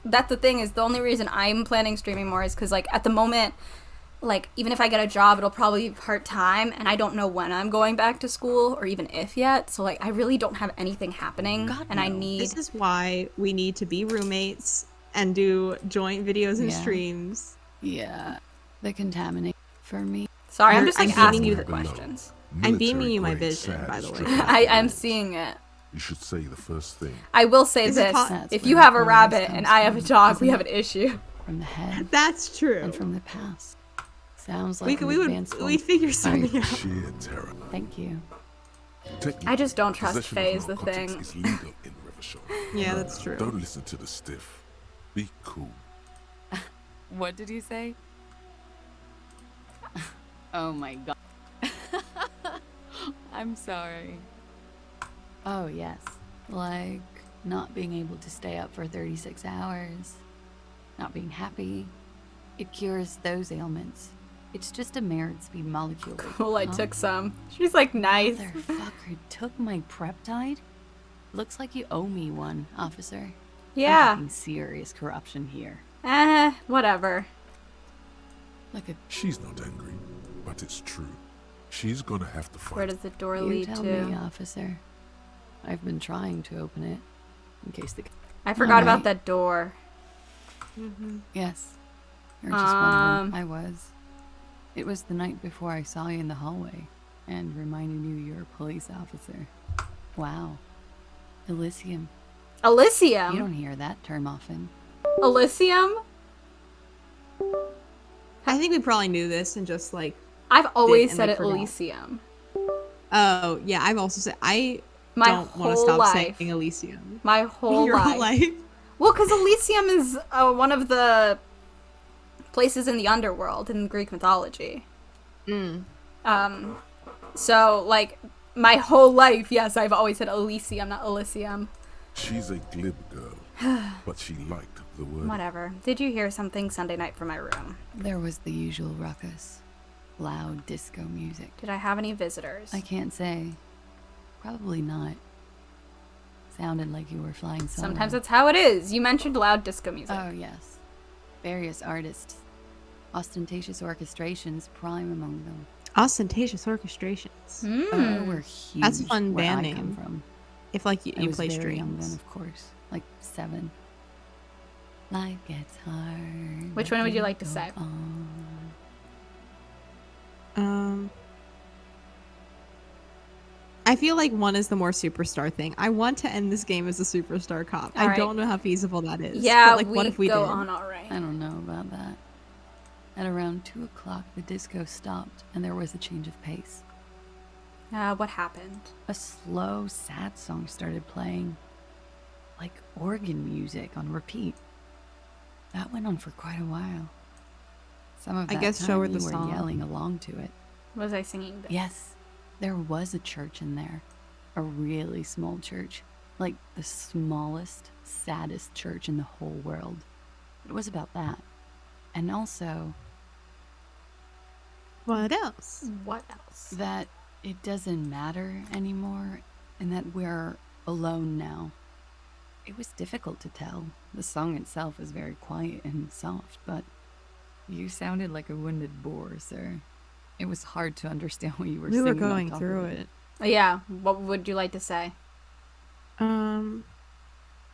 that's the thing, is the only reason I'm planning streaming more is because like at the moment, like even if I get a job, it'll probably be part-time, and I don't know when I'm going back to school or even if yet. So like I really don't have anything happening. I need. This is why we need to be roommates and do joint videos and streams. Yeah, the contaminate for me. Sorry, I'm just like asking you the questions. I'm beaming you my vision, by the way. I'm seeing it. You should say the first thing. I will say this: if you have a rabbit and I have a dog, we have an issue. From the head. That's true. And from the past. Sounds like an we advanced we figure something out. Sheer terror. Thank you. Technically, I just don't trust possession Faye of is the narcotics thing. is legal in Rivershore. Yeah, that's true. Don't listen to the stiff. Be cool. What did you say? Oh my god. I'm sorry. Oh, yes. Like not being able to stay up for 36 hours, not being happy. It cures those ailments. It's just a merit speed molecule. Cool, I took some. She's like, nice. Motherfucker took my peptide? Looks like you owe me one, officer. I'm Yeah. having serious corruption here. Whatever. Like a She's not angry, but it's true. She's gonna have to fight. Where does the door you lead tell to? me, officer. I've been trying to open it in case the I forgot about Alright. that door. Yes. You're just wondering. I was. It was the night before I saw you in the hallway and reminded you you're a police officer. Wow. Elysium. You Elysium? don't hear that term often. Elysium? I think we probably knew this and just like. I've always and, said like, it forgot. Elysium. Oh yeah, I've also said I My don't want to whole stop life. saying Elysium. My whole Your life. whole life. Well, because Elysium is one of the places in the underworld in Greek mythology. So, like, my whole life, yes, I've always said Elysium, not Elysium. She's a glib girl, but she liked the word. Whatever. Did you hear something Sunday night from my room? There was the usual ruckus. Loud disco music. Did I have any visitors? I can't say. Probably not. Sounded like you were flying solo. Sometimes that's how it is. You mentioned loud disco music. Oh, yes. Various artists. Ostentatious orchestrations prime among them. Ostentatious orchestrations. Were huge. That's a fun where band I come name. from. If like I you was play very young then, strings. of course. Like 7. Life gets hard. Which but one would you we like to go say? on. I feel like one is the more superstar thing. I want to end this game as a superstar cop. I Alright. don't know how feasible that is. Yeah, but, like, what if we go did? on all right. I don't know about that. At around 2 o'clock, the disco stopped and there was a change of pace. What happened? A slow, sad song started playing, like organ music on repeat. That went on for quite a while. Some of I that guess time show her you the were song. yelling along to it. Was I singing this? Yes, there was a church in there. A really small church. Like the smallest, saddest church in the whole world. It was about that. And also What else? What else? that it doesn't matter anymore and that we're alone now. It was difficult to tell. The song itself was very quiet and soft, but you sounded like a wounded boar, sir. It was hard to understand what you were We singing. were on going top through of it. Yeah, what would you like to say? Then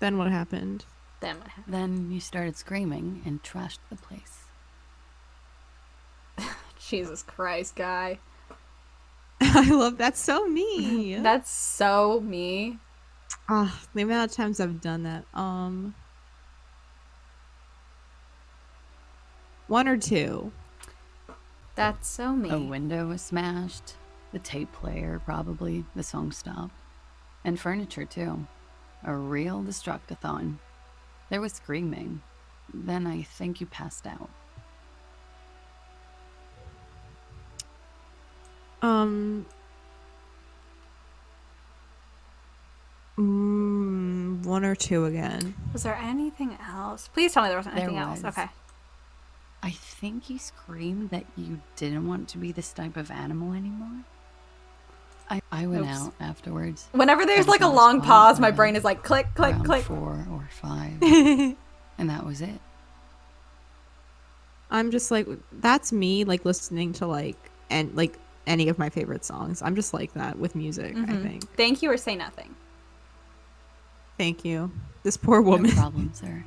what happened? Then what happened? Then you started screaming and trashed the place. Jesus Christ, guy. I love that's so me. That's so me. The amount of times I've done that. 1 or 2. That's so me. A window was smashed. The tape player, probably. The song stopped. And furniture, too. A real destructathon. There was screaming. Then I think you passed out. 1 or 2 again. Was there anything else? Please tell me there wasn't There anything else. was. Okay. I think you screamed that you didn't want to be this type of animal anymore. I went Oops. out afterwards. Whenever there's was like a not as long quiet pause, my around- brain is like click, click, around click. 4 or 5. And that was it. I'm just like that's me like listening to like and like any of my favorite songs. I'm just like that with music, I think. Thank you or say nothing. Thank you. This poor woman. No problem, sir.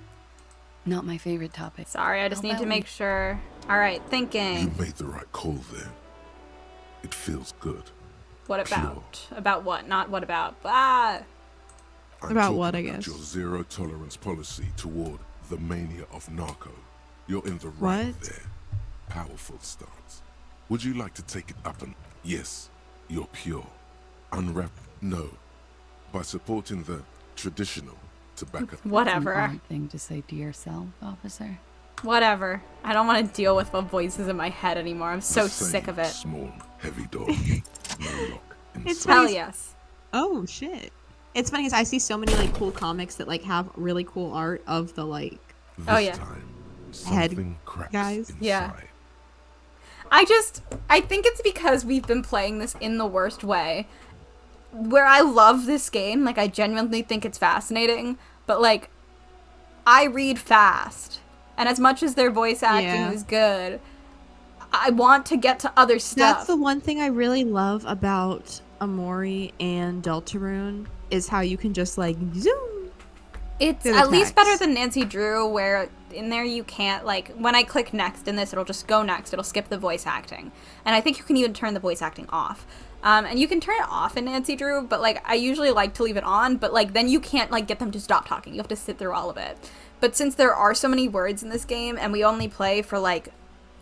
Not my favorite topic. Sorry, I just How need to about make sure. All right, You thinking. made the right call there. It feels good. What about? About what? Not what about. Ah. I'm About talking what, I about guess? Your zero tolerance policy toward the mania of narco. You're in the right What? there. powerful stance. Would you like to take it up and yes, you're pure. Unwrap no. By supporting the traditional tobacco. It's an Whatever. odd thing to say to yourself, officer. Whatever. I don't want to deal with what voices in my head anymore. I'm so The sick of same it. Small, heavy door. No lock It's inside. Hell yes. Oh shit. It's funny because I see so many like cool comics that like have really cool art of the like This Oh, yeah. time, Head something cracks guys. inside. Yeah. I think it's because we've been playing this in the worst way. Where I love this game, like I genuinely think it's fascinating, but like I read fast. And as much as their voice acting Yeah. is good, I want to get to other stuff. That's the one thing I really love about Amori and Deltarune is how you can just like zoom. It's through the at least text. better than Nancy Drew, where in there you can't, like, when I click next in this, it'll just go next. It'll skip the voice acting. And I think you can even turn the voice acting off. And you can turn it off in Nancy Drew, but, like, I usually like to leave it on, but, like, then you can't, like, get them to stop talking. You have to sit through all of it. But since there are so many words in this game, and we only play for, like,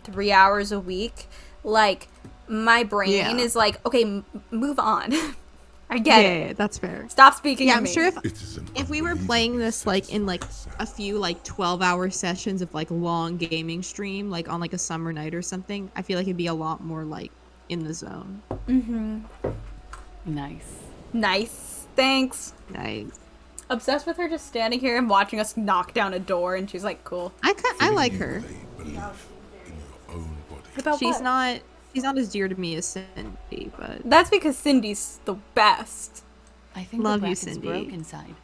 3 hours a week, like, my brain Yeah. is like, okay, move on. I get it. Yeah, that's fair. Stop speaking Yeah, to I'm me. sure It is an if we were unbelievably playing this like in like satisfying a few like 12-hour sessions of like long gaming stream, like on like a summer night or something, I feel like it'd be a lot more like in the zone. Nice. Nice. Thanks. Nice. Obsessed with her just standing here and watching us knock down a door, and she's like, cool. I like you her. with a belief in your own body. About She's what? not as dear to me as Cindy, but That's because Cindy's the best. I think Love the you, bracket's Cindy. broke inside.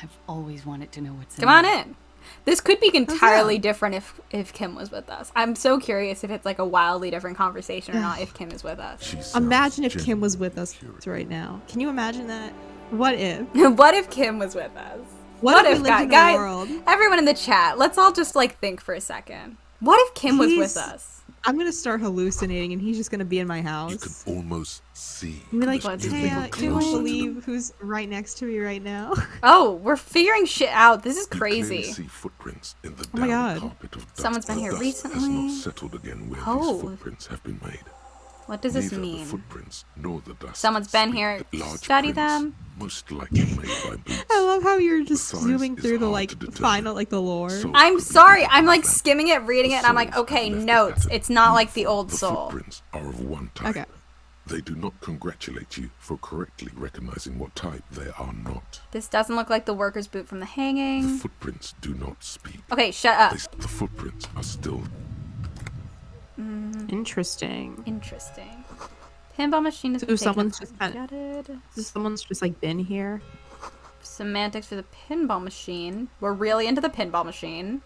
I've always wanted to know what's in Come on there. in. This could be entirely yeah. different if Kim was with us. I'm so curious if it's like a wildly different conversation or not if Kim is with us. She sounds imagine if Kim genuinely was with us curious. right now. Can you imagine that? What if? What if Kim was with us? What if we lived in the guys, world? everyone in the chat, let's all just like think for a second. What if Kim was with He's- us? I'm gonna start hallucinating, and he's just gonna be in my You can house. almost see. I'm like, What is hey, it? you won't closer to believe who's right next to me right now. Oh, we're figuring shit out. This is You clearly crazy. see footprints in the Oh my downy God. carpet of dust. Someone's been The here dust recently. Has not settled again where Oh. these footprints have been made. What does this Neither mean? the footprints nor the dust. Someone's been speak here. that large Study prints, them. Most likely made by boots. I love how you're just size zooming is through the hard like to determine. final like the lore. So I'm could be sorry. I'm different like than skimming it, reading it, and I'm like, soles okay, have left a notes. pattern. It's not like the old The soul. footprints are of one type. Okay. They do not congratulate you for correctly recognizing what type they are not. This doesn't look like the worker's boot from the The hanging. footprints do not speak. Okay, shut up. The footprints are still Interesting. Interesting. Pinball machine is So taken someone's apart just and kinda- gutted. Someone's just like been here. Semantics for the pinball machine. We're really into the pinball machine.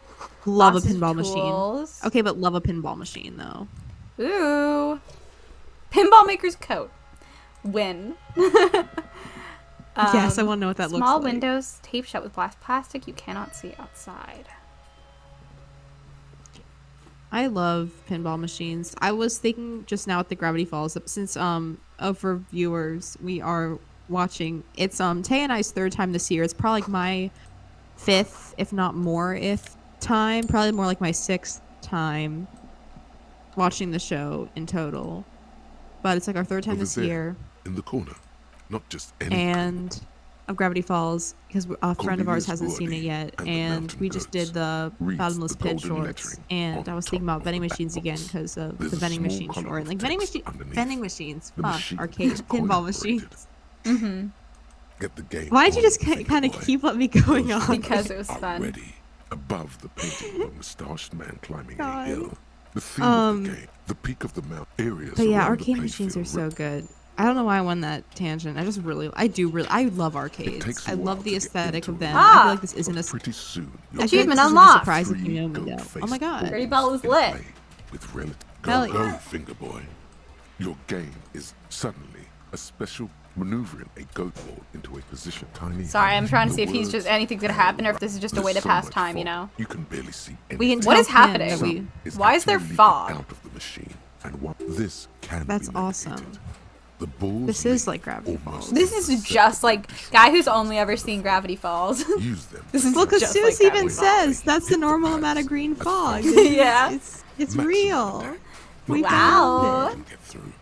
Love Boxes a of pinball machine. tools. Okay, but love a pinball machine though. Ooh. Pinball maker's coat. Win. Yes, I want to know what that looks like. Small windows, taped shut with glass plastic. You cannot see outside. I love pinball machines. I was thinking just now at the Gravity Falls since for viewers we are watching. It's Tay and I's third time this year. It's probably like my fifth, if not more, if time. Probably more like my sixth time watching the show in total. But it's like our third time over this there year. in the corner. Not just any And of Gravity Falls because a friend of ours Cornelius hasn't seen it Rodney yet, and the and Mountain we just Goats did the reads bottomless the pit golden shorts, lettering and on I was top thinking about of vending the back machines again box. because of There's the a vending small machine column short, of like text underneath. vending machines, The fuck machine arcade is pinball coin-operated. machines. Get the game. Why'd you on, just Finger kind of Boy. keep let me going Those on? Because it was are fun. ready above the painting of a mustached man climbing God. a hill. The theme of the game, the peak of the mountain areas. But yeah, around the arcade playing machines are field so good. I don't know why I won that tangent. I love arcades. takes a I while love to the get aesthetic into of them. it. I Ah! feel like this isn't a Pretty soon, I feel like Achievement this isn't a unlocked. surprise if you know me though. Oh my god. Dirty Ball is lit. With relative Hell go, yeah. Finger Boy. Your game is suddenly a special maneuvering a goat ball into a position tiny. Sorry, I'm trying to The see if he's just words anything's gonna happen or if this is just a way to There's so pass much time, you fog, know? You can barely see We can anything. What tell is Kim happening? that Some is Why is there actually leaking fog? out of the machine, and what this can That's be awesome. navigated. The The balls This is leave like Gravity almost Falls. This is just like guy who's only ever seen Gravity Falls. use them. This is Look, as just soon like as he even Gravity Falls. says that's the normal amount of green fog. Yeah. It's Maximum real. attack. We Not Wow. everyone can get through.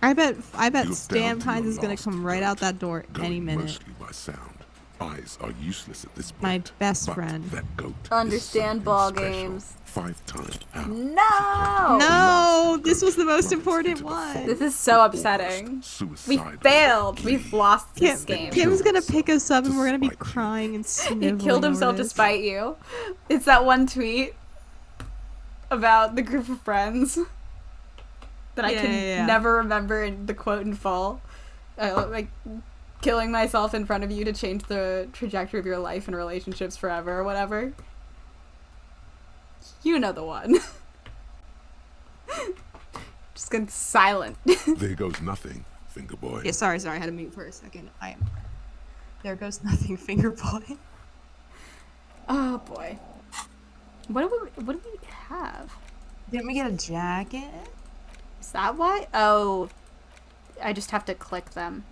I bet You're Stan down to Pines your is gonna last come right out goat, that door going any minute. Mostly by sound. Eyes are useless at this point. My best but friend. That goat is Understand something ball special. games. 5 times out. No! No, this was the most Runs important into the one. fog. This is so upsetting. Almost We suicidal. failed. We've lost this Kim, game. Kim's gonna pick us up and we're gonna be Despite you. crying and He sniveling killed himself over this. despite you. It's that one tweet about the group of friends that I can Yeah. never remember in the quote in full. Like killing myself in front of you to change the trajectory of your life and relationships forever or whatever. You know the one. Just gone silent. There goes nothing, finger boy. Yeah, sorry, I had to mute for a second. There goes nothing, finger boy. Oh boy. What do we have? Didn't we get a jacket? Is that why? Oh, I just have to click them.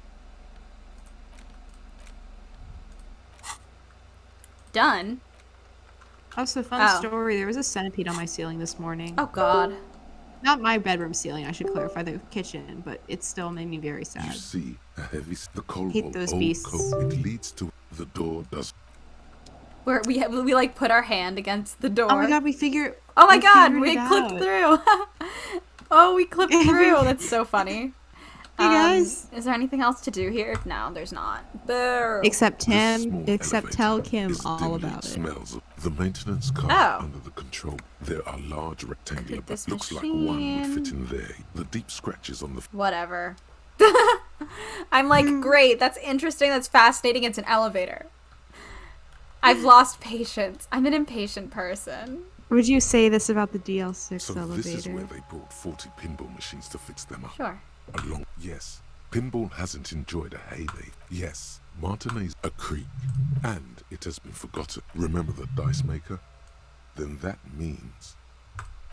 Done. Also, fun Oh. story. There was a centipede on my ceiling this morning. Oh god. Not my bedroom ceiling. I should clarify the kitchen, but it still made me very You sad. see, a heavy the cold Hate those old beasts. coat. It leads to the door does. Where we like put our hand against the door. Oh my god, we figured. Oh my god, figured we it clipped out. through. Oh, we clipped through. That's so funny. Hey guys. Is there anything else to do here? No, there's not. Boo. Except This Tim. small Except elevator tell Kim is all dimly about it. Smells of the maintenance car Oh. under the control. There are large rectangular at this but looks like one would machine. fit in there. The deep scratches on the Whatever. I'm like, great, that's interesting, that's fascinating, it's an elevator. I've lost patience. I'm an impatient person. Would you say this about the DL6 So elevator? this is where they brought 40 pinball machines to fix them up. Sure. Along, yes, pinball hasn't enjoyed a heyday. Yes, Martinez a creek, and it has been forgotten. Remember the dice maker? Then that means,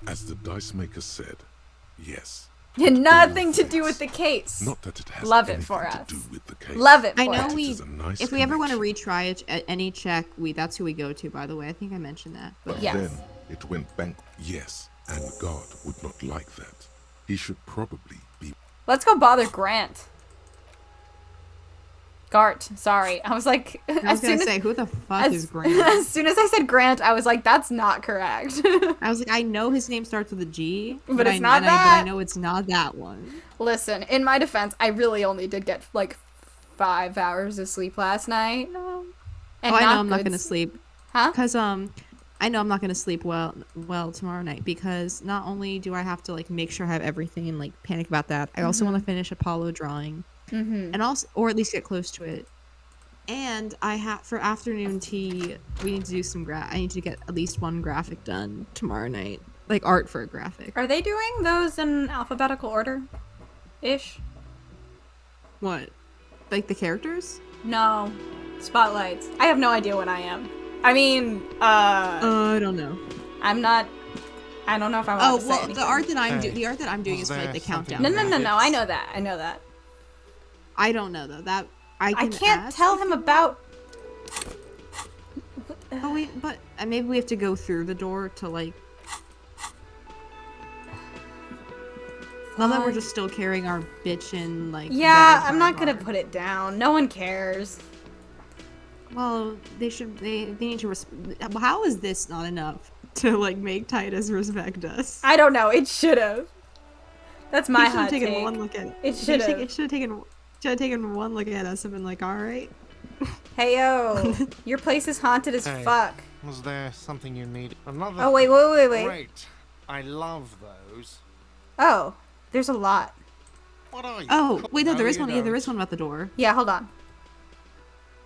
as the dice maker said, yes. Had nothing all to do this. with the case. Not that it has Love it anything for to us. do with the case. Love it for I know us. It we. is a nice If we ever want to connection. retry it at any check, that's who we go to. By the way, I think I mentioned that. But But Yes. then it went bank. Yes, and God would not like that. He should probably be. Let's go bother Grant. Gart, sorry. I was like, I was gonna say, who the fuck is Grant? as soon as I said Grant, I was like, that's not correct. I was like, I know his name starts with a G, But it's I, not and I- but that. I know it's not that one. Listen, in my defense, I really only did get like 5 hours of sleep last night. And Oh, I know I'm not good gonna s- sleep. Huh? Cause I know I'm not gonna sleep well tomorrow night because not only do I have to like make sure I have everything and like panic about that, I also want to finish Apollo drawing, and also or at least get close to it. And I have for afternoon tea, we need to do some I need to get at least one graphic done tomorrow night, like art for a graphic. Are they doing those in alphabetical order? Ish? What? Like the characters? No. Spotlights. I have no idea what I am. I mean, I don't know. I'm not. I don't know if I'm Oh allowed to say well, anything. the art that I'm doing was is for like there the something countdown. No. I know that. I know that. I don't know though. That I I can can't ask tell if him you- about. Oh wait, but maybe we have to go through the door to like. Now that we're Fine. just still carrying our bitchin' like. Yeah, better I'm not gonna card. put it down. No one cares. Well, they should. They need to. How is this not enough to like make Titus respect us? I don't know. It should have. That's my He should hot have taken take. one look at it. It should have. It should have taken one look at us and been like, all right. Hey yo, your place is haunted as Hey. fuck. Was there something you needed? Another. Oh wait. Great. I love those. Oh, there's a lot. What are you? Oh wait, no, there No, is you one. Yeah, there don't. is one about the door. Yeah, hold on.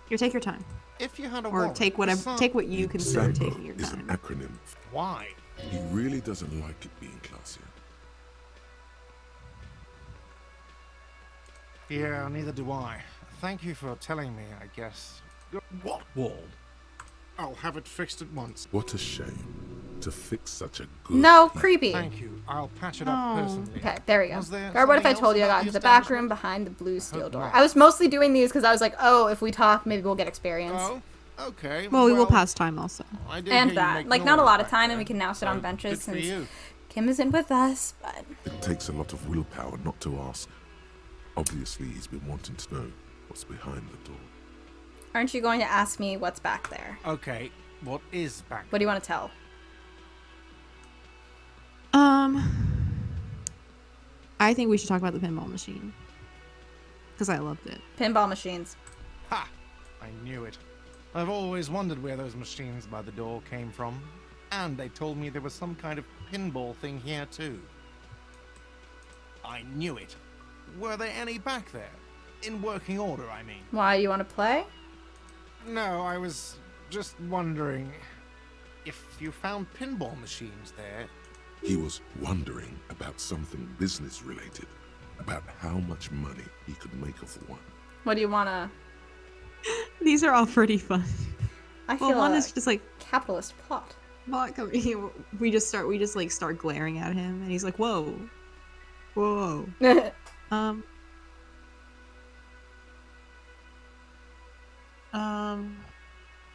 You take your time, If you had a or warrant, take whatever. some- Take what you consider Sambo taking your is an time. acronym. Why? He really doesn't like it being classy. Yeah, neither do I. Thank you for telling me, I guess. What wall? I'll have it fixed at once. What a shame. to fix such a good No, piece. creepy. Thank you. I'll patch it up personally. Okay, there we go. Was there Guard, what if I something told you I else got about into the the back room establishment? behind the blue steel hope door? not. I was mostly doing these because I was like, oh, if we talk, maybe we'll get experience. Oh, okay. Well, we will pass time also. I did And hear you that. make Like, not a noise lot of back time, there, and we can now sit on so benches good for since you. Kim isn't with us, but... It takes a lot of willpower not to ask. Obviously, he's been wanting to know what's behind the door. Aren't you going to ask me what's back there? Okay, what is back What do you want to tell? I think we should talk about the pinball machine. Because I loved it. Pinball machines. Ha! I knew it. I've always wondered where those machines by the door came from. And they told me there was some kind of pinball thing here too. I knew it. Were there any back there? In working order, I mean. Why, you want to play? No, I was just wondering if you found pinball machines there. He was wondering about something business related, about how much money he could make off one. What do you want to... These are all pretty fun. I feel Well, one a is just like, capitalist plot. we just start glaring at him, and he's like, whoa. Whoa.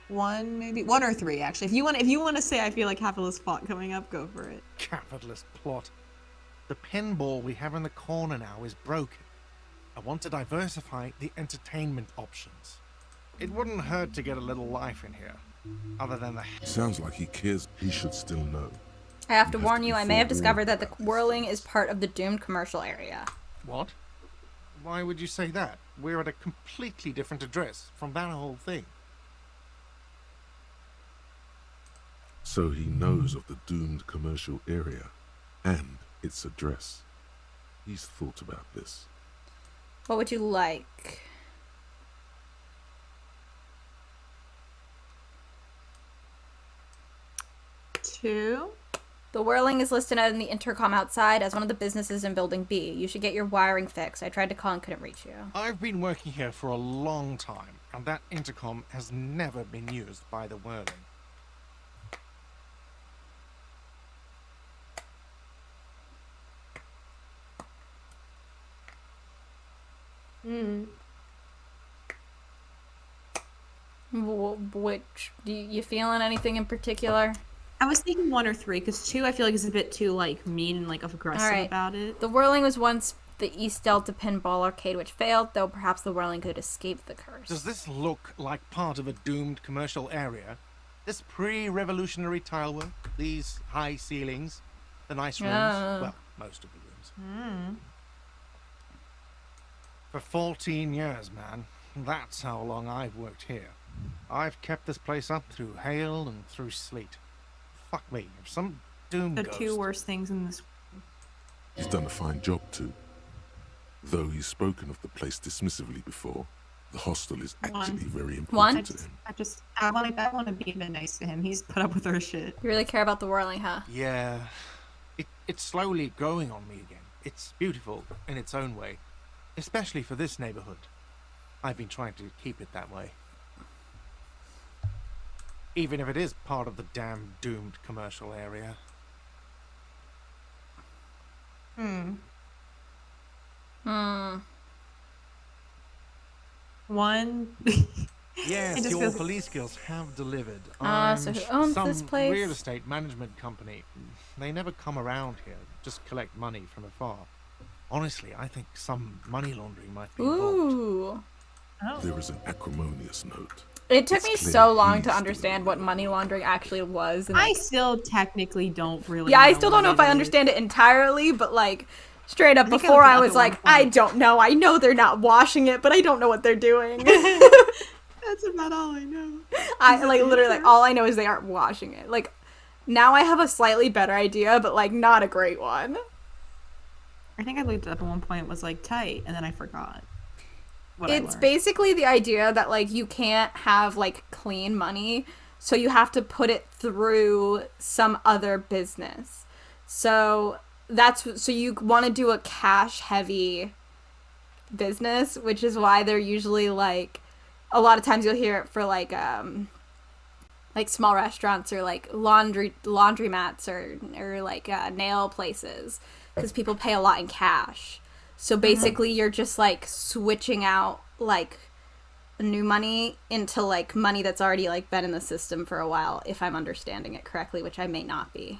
One or three actually. If you want to say I feel like capitalist plot coming up, go for it. Capitalist plot. The pinball we have in the corner now is broken. I want to diversify the entertainment options. It wouldn't hurt to get a little life in here. Other than the... Sounds like he cares. He should still know. I have to You have warn to you, be I may have forewarned discovered that the about this. whirling is part of the doomed commercial area. What? Why would you say that? We're at a completely different address from that whole thing. So he knows of the doomed commercial area and its address. He's thought about this. What would you like? Two. The whirling is listed in the intercom outside as one of the businesses in Building B. You should get your wiring fixed. I tried to call and couldn't reach you. I've been working here for a long time, and that intercom has never been used by the whirling. Which, you feeling anything in particular? I was thinking one or three, because two I feel like is a bit too like mean and like aggressive Alright. about it. The whirling was once the East Delta Pinball Arcade, which failed, though perhaps the whirling could escape the curse. Does this look like part of a doomed commercial area? This pre-revolutionary tile work, these high ceilings, the nice rooms, well, most of the rooms. For 14 years, man. That's how long I've worked here. I've kept this place up through hail and through sleet. Fuck me, if some doom The ghost... two worst things in this. He's done a fine job too. Though he's spoken of the place dismissively before, the hostel is actually very important to him. I want to be even nice to him. He's put up with our shit. You really care about the whirling, huh? Yeah. It's slowly growing on me again. It's beautiful in its own way. Especially for this neighborhood. I've been trying to keep it that way. Even if it is part of the damn doomed commercial area. One. Yes, It just your feels- police skills have delivered. So who owns some this place? real estate management company. They never come around here, just collect money from afar. Honestly, I think some money laundering might be involved. Ooh. There is an acrimonious note. It took It's me clear so long he's to the understand what money laundering actually was. And, I like, still technically don't really. yeah, I know still don't know what if I it is. understand it entirely, but like straight up I think I before looked it I up was at like, one point. I don't know. I know they're not washing it, but I don't know what they're doing. That's about all I know. I like literally like all I know is they aren't washing it. Like now I have a slightly better idea, but like not a great one. I think I looked it up at one point. It was like tight, and then I forgot. What I It's learned. basically the idea that like you can't have like clean money, so you have to put it through some other business. So so you want to do a cash heavy business, which is why they're usually like a lot of times you'll hear it for like like small restaurants or like laundromats or like nail places, because people pay a lot in cash. So basically you're just like switching out like new money into like money that's already like been in the system for a while, if I'm understanding it correctly, which I may not be.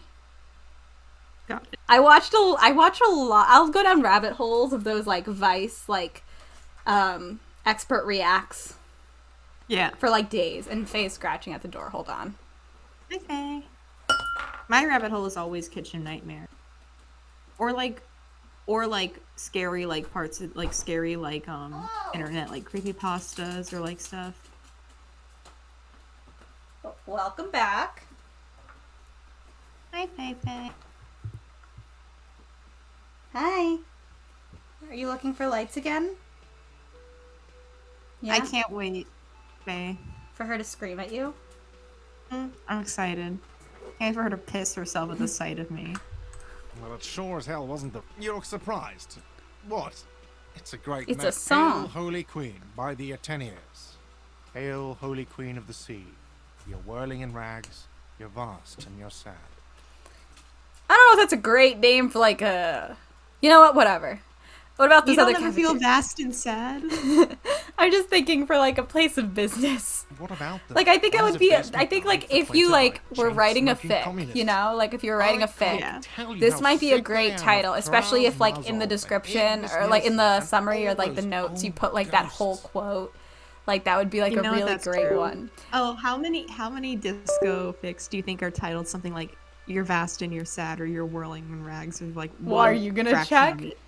Got it. I watch a lot. I'll go down rabbit holes of those like Vice like expert reacts Yeah. for like days, and Faye's scratching at the door. Hold on. Okay. My rabbit hole is always Kitchen Nightmare. Or like scary like parts of like scary like internet like creepypastas or like stuff. Welcome back. Hi, Feifei. Hi. Are you looking for lights again? Yeah. I can't wait, Faye. For her to scream at you? I'm excited. Can't wait for her to piss herself at the sight of me. Well, it sure as hell wasn't the... You're surprised. What? It's a great... It's a song. Hail, Holy Queen, by the Ateniers. Hail, Holy Queen of the Sea. You're whirling in rags, you're vast and you're sad. I don't know if that's a great name for like a... You know what? Whatever. What about this You other don't ever feel cafeteria? vast and sad? I'm just thinking for like a place of business. What about them? Like I think it Why would is be. basement I think right like for if place you of like like were writing a chain-smoking fic, communists? you know, like if you were writing a fic, Yeah. this might be a great title, especially if like in the description or like in the summary or like the notes you put like that whole quote. Like that would be like You a know really that's great true. one. Oh, how many disco fics do you think are titled something like "You're vast and you're sad" or "You're whirling in rags"? With like, Well, are one you gonna fraction check? of it?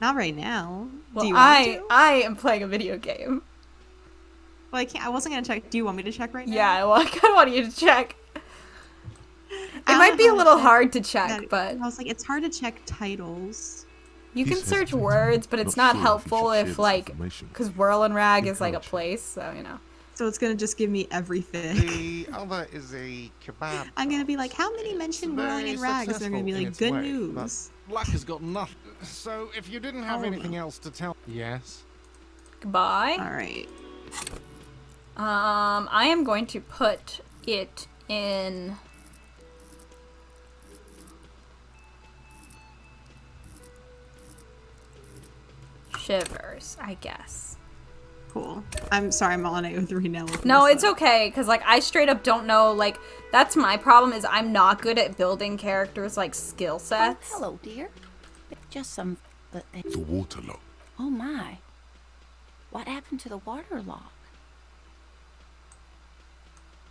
Not right now. Well, do you want me to? I am playing a video game. Well, I can't. I wasn't gonna check. Do you want me to check right now? Yeah, well, I kind of want you to check. It I might don't be a know little if hard to that- check, but I was like, it's hard to check titles. you can He's search hesitating, words, but it's not not sure if he helpful should share if this like, information. because Whirl and Rag is like a Encourage him. place, so you know. So it's gonna just give me every fic. The other is a kebab. I'm gonna be like, how many mention whirling in rags? They're gonna be like, good news. Luck has got nothing. So if you didn't have Oh, anything no. else to tell... Yes? Goodbye. All right. I am going to put it in. Shivers, I guess. Cool. I'm sorry. I'm on AO3 now. looking No, this it's up. okay, because, like, I straight up don't know, like, that's my problem, is I'm not good at building characters, like, skill sets. Hello, dear. Just some... The water lock. Oh, my. What happened to the water lock?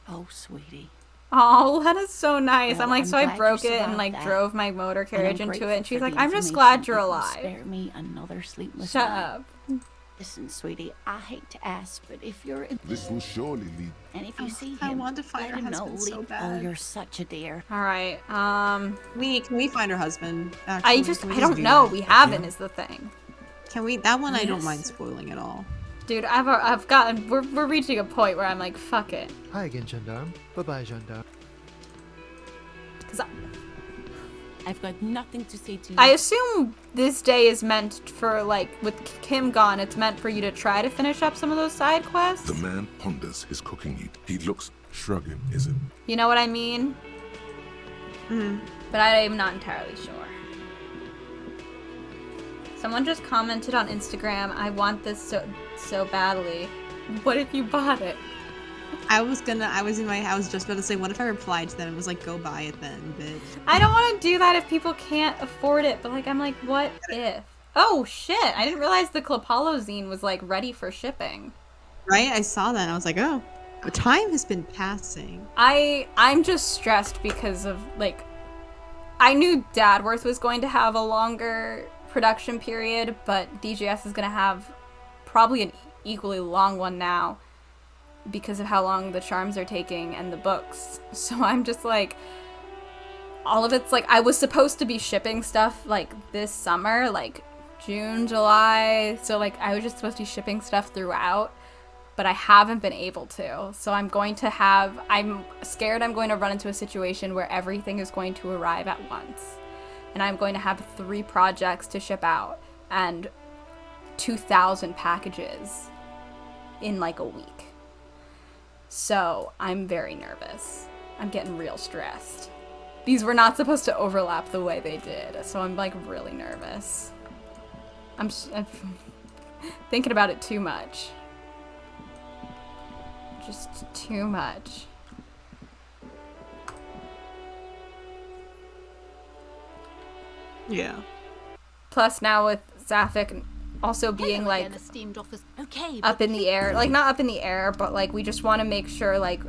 Oh, sweetie. Oh, that is so nice. Well, I'm like, I'm so I glad you broke it and, survived like, that. drove my motor And I'm carriage into grateful it, and she's for like, the I'm just information glad you're it will alive. Spare me another sleepless Shut night. up. Listen, sweetie, I hate to ask, but if you're in... This will surely lead. And if you Oh, see I him, want to find let her him know. husband so Oh, bad. you're such a dear. Alright, Can we find her husband? Actually? Can we I don't do know. that? We haven't is the thing. Can we? That one I don't Yes. mind spoiling at all. Dude, I've gotten, we're reaching a point where I'm like, fuck it. Hi again, Gendarme. Bye-bye, Gendarme. Because I've got nothing to say to you. I assume this day is meant for, like, with Kim gone, it's meant for you to try to finish up some of those side quests. The man ponders his cooking heat. He looks shrugging, is it? You know what I mean? But I'm not entirely sure. Someone just commented on Instagram, I want this so badly. What if you bought it? I was just about to say, what if I replied to them and was like, go buy it then, bitch. I don't want to do that if people can't afford it, but like, I'm like, what if? Oh shit, I didn't realize the Klapalo zine was like ready for shipping. Right? I saw that and I was like, oh, time has been passing. I'm just stressed because of like, I knew Dadworth was going to have a longer production period, but DGS is going to have probably an equally long one now because of how long the charms are taking and the books. So I'm just like, all of it's like, I was supposed to be shipping stuff like this summer, like June, July. So like I was just supposed to be shipping stuff throughout, but I haven't been able to. So I'm scared I'm going to run into a situation where everything is going to arrive at once. And I'm going to have 3 projects to ship out and 2,000 packages in like a week. So I'm very nervous. I'm getting real stressed. These were not supposed to overlap the way they did, so I'm like really nervous. I'm thinking about it too much. Just too much. Yeah. Plus now with Zafik also being like up in the air, like not up in the air, but like we just want to make sure like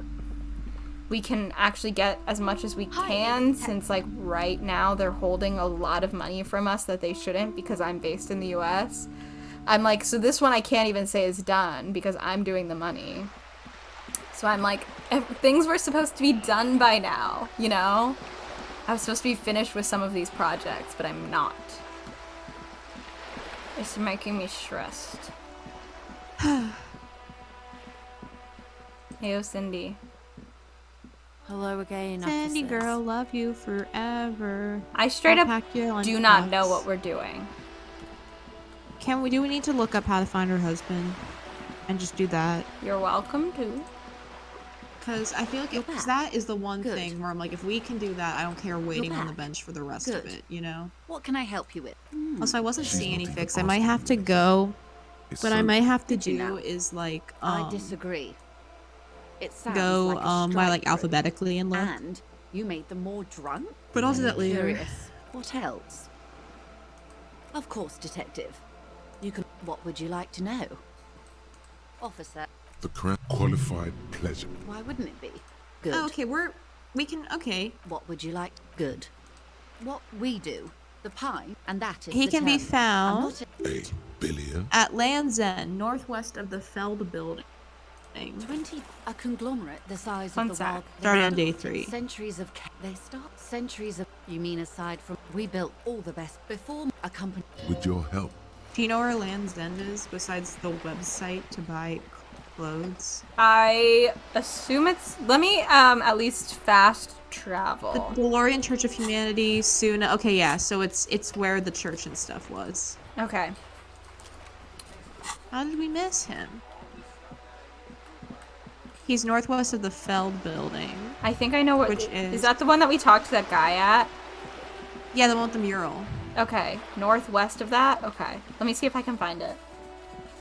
we can actually get as much as we can, since like right now they're holding a lot of money from us that they shouldn't, because I'm based in the US. I'm like, so this one I can't even say is done because I'm doing the money. So I'm like, things were supposed to be done by now, you know? I was supposed to be finished with some of these projects, but I'm not. It's making me stressed. Heyo, Cindy. Hello again, Sandy officers. girl, love you forever. I straight I'll up pack your do not lunchbox. know what we're doing. Do we need to look up how to find her husband? And just do that? You're welcome to. Because I feel like that is the one thing where I'm like, if we can do that, I don't care waiting on the bench for the rest of it, you know? What can I help you with? Also, I wasn't She's seeing any not even fix. I might asking have to for go. It's What I so- might have to Did you do know? is like I disagree. It sounds go like a by strike like group. alphabetically and look. And you made them more drunk? But I'll do that later. Curious. What else? Of course, detective. You can. What would you like to know? Officer. The crown qualified pleasure. Why wouldn't it be? Good. Oh, okay, we can okay. What would you like? Good. What we do, the pine, and that is He the can be term. I'm found not A billion. at Land's End, northwest of the Feld building. 20, a conglomerate the size One of the sec. wild. Start on day 3. Centuries of they start centuries of. You mean aside from we built all the best before a company? With your help, Do you know where Land's End is besides the website to buy clothes? I assume it's. Let me at least fast travel. The DeLorean Church of Humanity, soon. Okay, yeah. So it's where the church and stuff was. Okay. How did we miss him? He's northwest of the Feld building. I think I know what. Which Is is- that the one that we talked to that guy at? Yeah, the one with the mural. Okay. Northwest of that? Okay. Let me see if I can find it.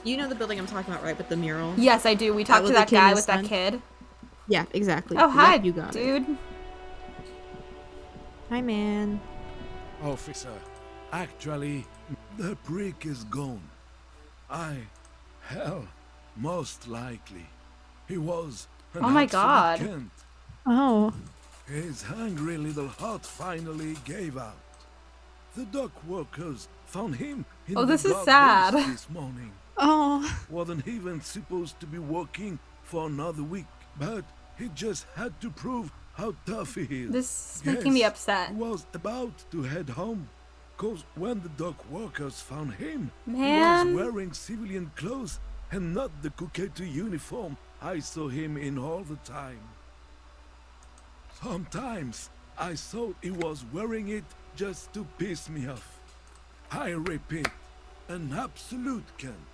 You know the building I'm talking about, right? With the mural. Yes, I do. We talked with to the that kid and guy his with that son? kid. Yeah, exactly. Oh, hi, Yep, you got it. dude. Hi, man. Officer, actually, The prick is gone. Hell, most likely. He was an Oh my absolute God. cunt. Oh. His hungry little heart finally gave out. The dock workers found him in Oh, the this is dark sad. woods this morning. Oh. Wasn't even supposed to be working for another week, but he just had to prove how tough he is. This is making me Yes, upset. He was about to head home, cause when the dock workers found him, Man. he was wearing civilian clothes and not the Kuketu uniform I saw him in all the time. Sometimes I thought he was wearing it just to piss me off. I repeat, an absolute cunt.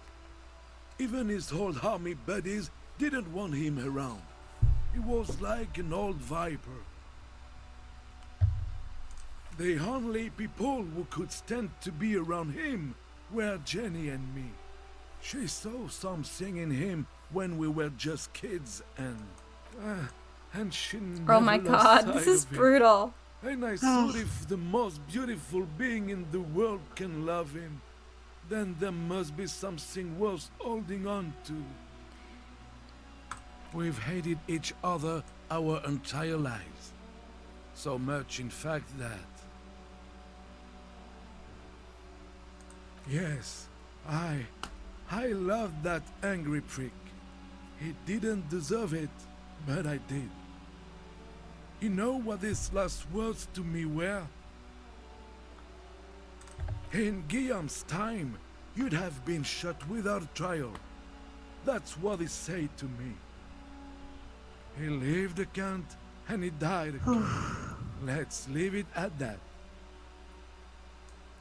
Even his old army buddies didn't want him around. He was like an old viper. The only people who could stand to be around him were Jenny and me. She saw something in him when we were just kids, and she never Oh my lost god, sight this is of him. brutal. And I thought if the most beautiful being in the world can love him, then there must be something worth holding on to. We've hated each other our entire lives. So much, in fact, that... Yes, I loved that angry prick. He didn't deserve it, but I did. You know what his last words to me were? In Guillaume's time, you'd have been shot without trial. That's what he said to me. He lived a cunt, and he died a cunt. Let's leave it at that.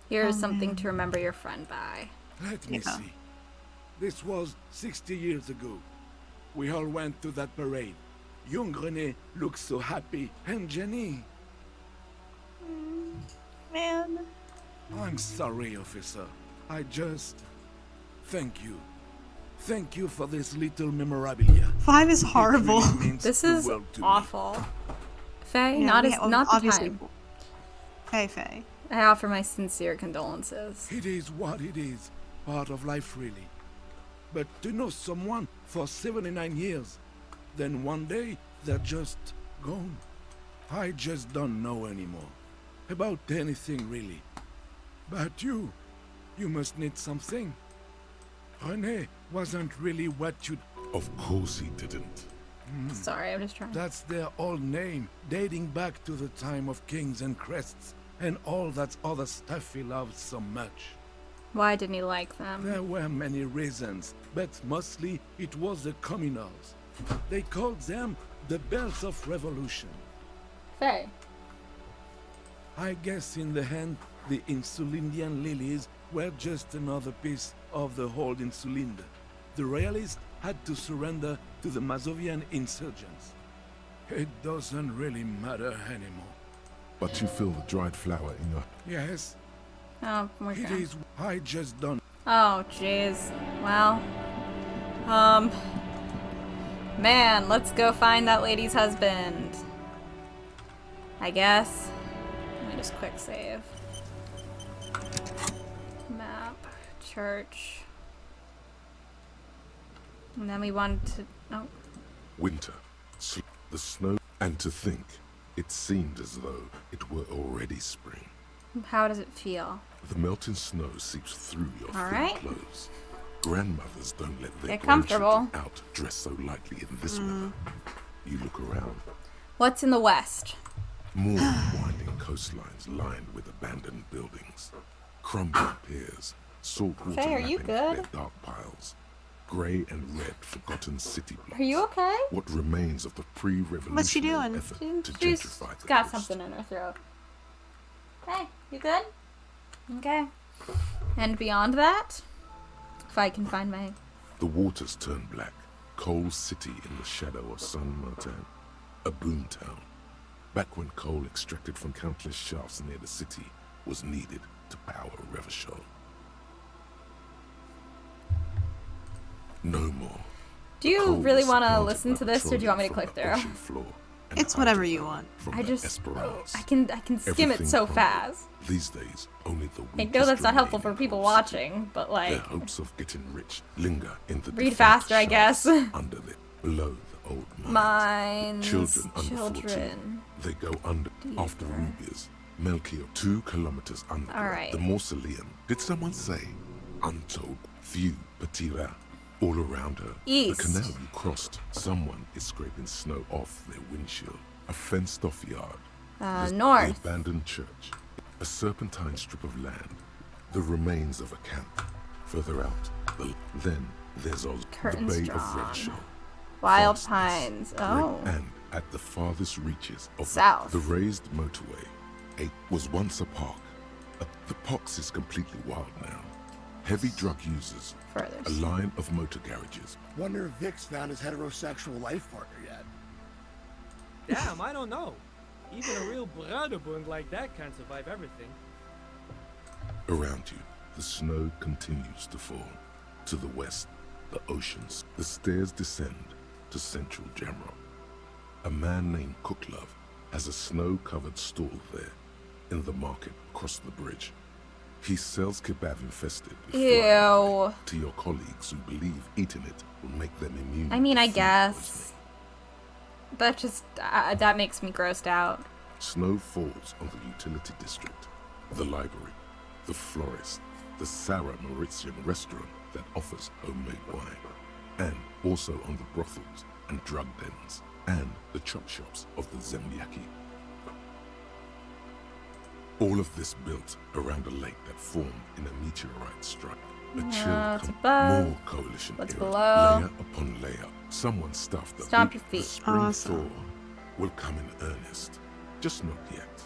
Here's something to remember your friend by. Let me see. This was 60 years ago. We all went to that parade. Young René looked so happy, and Jenny. Man. I'm sorry, officer. I just... Thank you. Thank you for this little memorabilia. 5 is horrible. This is awful. Faye, Yeah, not the obviously. time. Hey, Faye. I offer my sincere condolences. It is what it is. Part of life, really. But to know someone for 79 years, then one day they're just gone. I just don't know anymore. About anything, really. But you must need something. René wasn't really what you'd... Of course he didn't. Sorry, I'm just trying. That's their old name, dating back to the time of kings and crests, and all that other stuff he loved so much. Why didn't he like them? There were many reasons, but mostly it was the communals. They called them the Bells of Revolution. Faye. I guess in the end, the Insulindian lilies were just another piece of the whole Insulinde. The royalists had to surrender to the Mazovian insurgents. It doesn't really matter anymore. But you feel the dried flower in your... Yes, Oh, okay. it is. I just don't. Oh, jeez. Well, man, let's go find that lady's husband. I guess. Let me just quick save. Map. Church. And then we wanted to... Oh. Winter, the snow, and to think, it seemed as though it were already spring. How does it feel? The melting snow seeps through your All thin right. clothes. Grandmothers don't let their Get comfortable. grandchildren out dressed so lightly in this weather. You look around. What's in the west? More winding coastlines lined with abandoned buildings. Crumbling piers, salt water Faye, are you lapping good? their dark piles. Grey and red forgotten city blocks. Are you okay? What remains of the pre-revolutionary What's she doing? effort to She's gentrify the got coast. something in her throat. Hey, you good? Okay. And beyond that, if I can find my... The waters turn black. Coal City in the shadow of Saint-Martin. A boom town. Back when coal extracted from countless shafts near the city was needed to power Revachol. No more. Do you really want to listen to this, or do you want me to click through? It's whatever you want. I just... I can skim it so fast. These days, only the I know that's not helpful for people watching, but Their like... hopes of getting rich linger in the Read defunct faster, I guess. shafts under the below the old mines. Mines, Children under 14, children. they go under after rubies. Melchior, 2 kilometers under Alright. the mausoleum. Did someone say untold few patira all around her? East. The canal you crossed. Someone is scraping snow off their windshield. A fenced-off yard. The North. abandoned church. A serpentine strip of land. The remains of a camp. Further out, then there's Oz, the Curtains Bay drawn. of Revachol. Wild Fastness, Pines. great, Oh. And at the farthest reaches of South. the raised motorway, was once a park. The pox is completely wild now. Heavy drug users. Further. A line of motor garages. Wonder if Vic's found his heterosexual life partner yet. Damn, I don't know. Even a real Bruderbund like that can't survive everything. Around you, the snow continues to fall. To the west, the oceans. The stairs descend to central Jamrock. A man named Cooklove has a snow-covered stall there, in the market across the bridge. He sells kebab infested. Ew. To your colleagues who believe eating it will make them immune. I mean, to I food guess. That just... that makes me grossed out. Snow falls on the utility district, the library, the florist, the Sarah Mauritian restaurant that offers homemade wine, and also on the brothels and drug dens, and the chop shops of the Zemlyaki. All of this built around a lake that formed in a meteorite strike. A What's chill above? more coalition What's era, below? layer upon layer. Someone stuffed the Stomp weak your the feet. spring Awesome. thaw will come in earnest. Just not yet.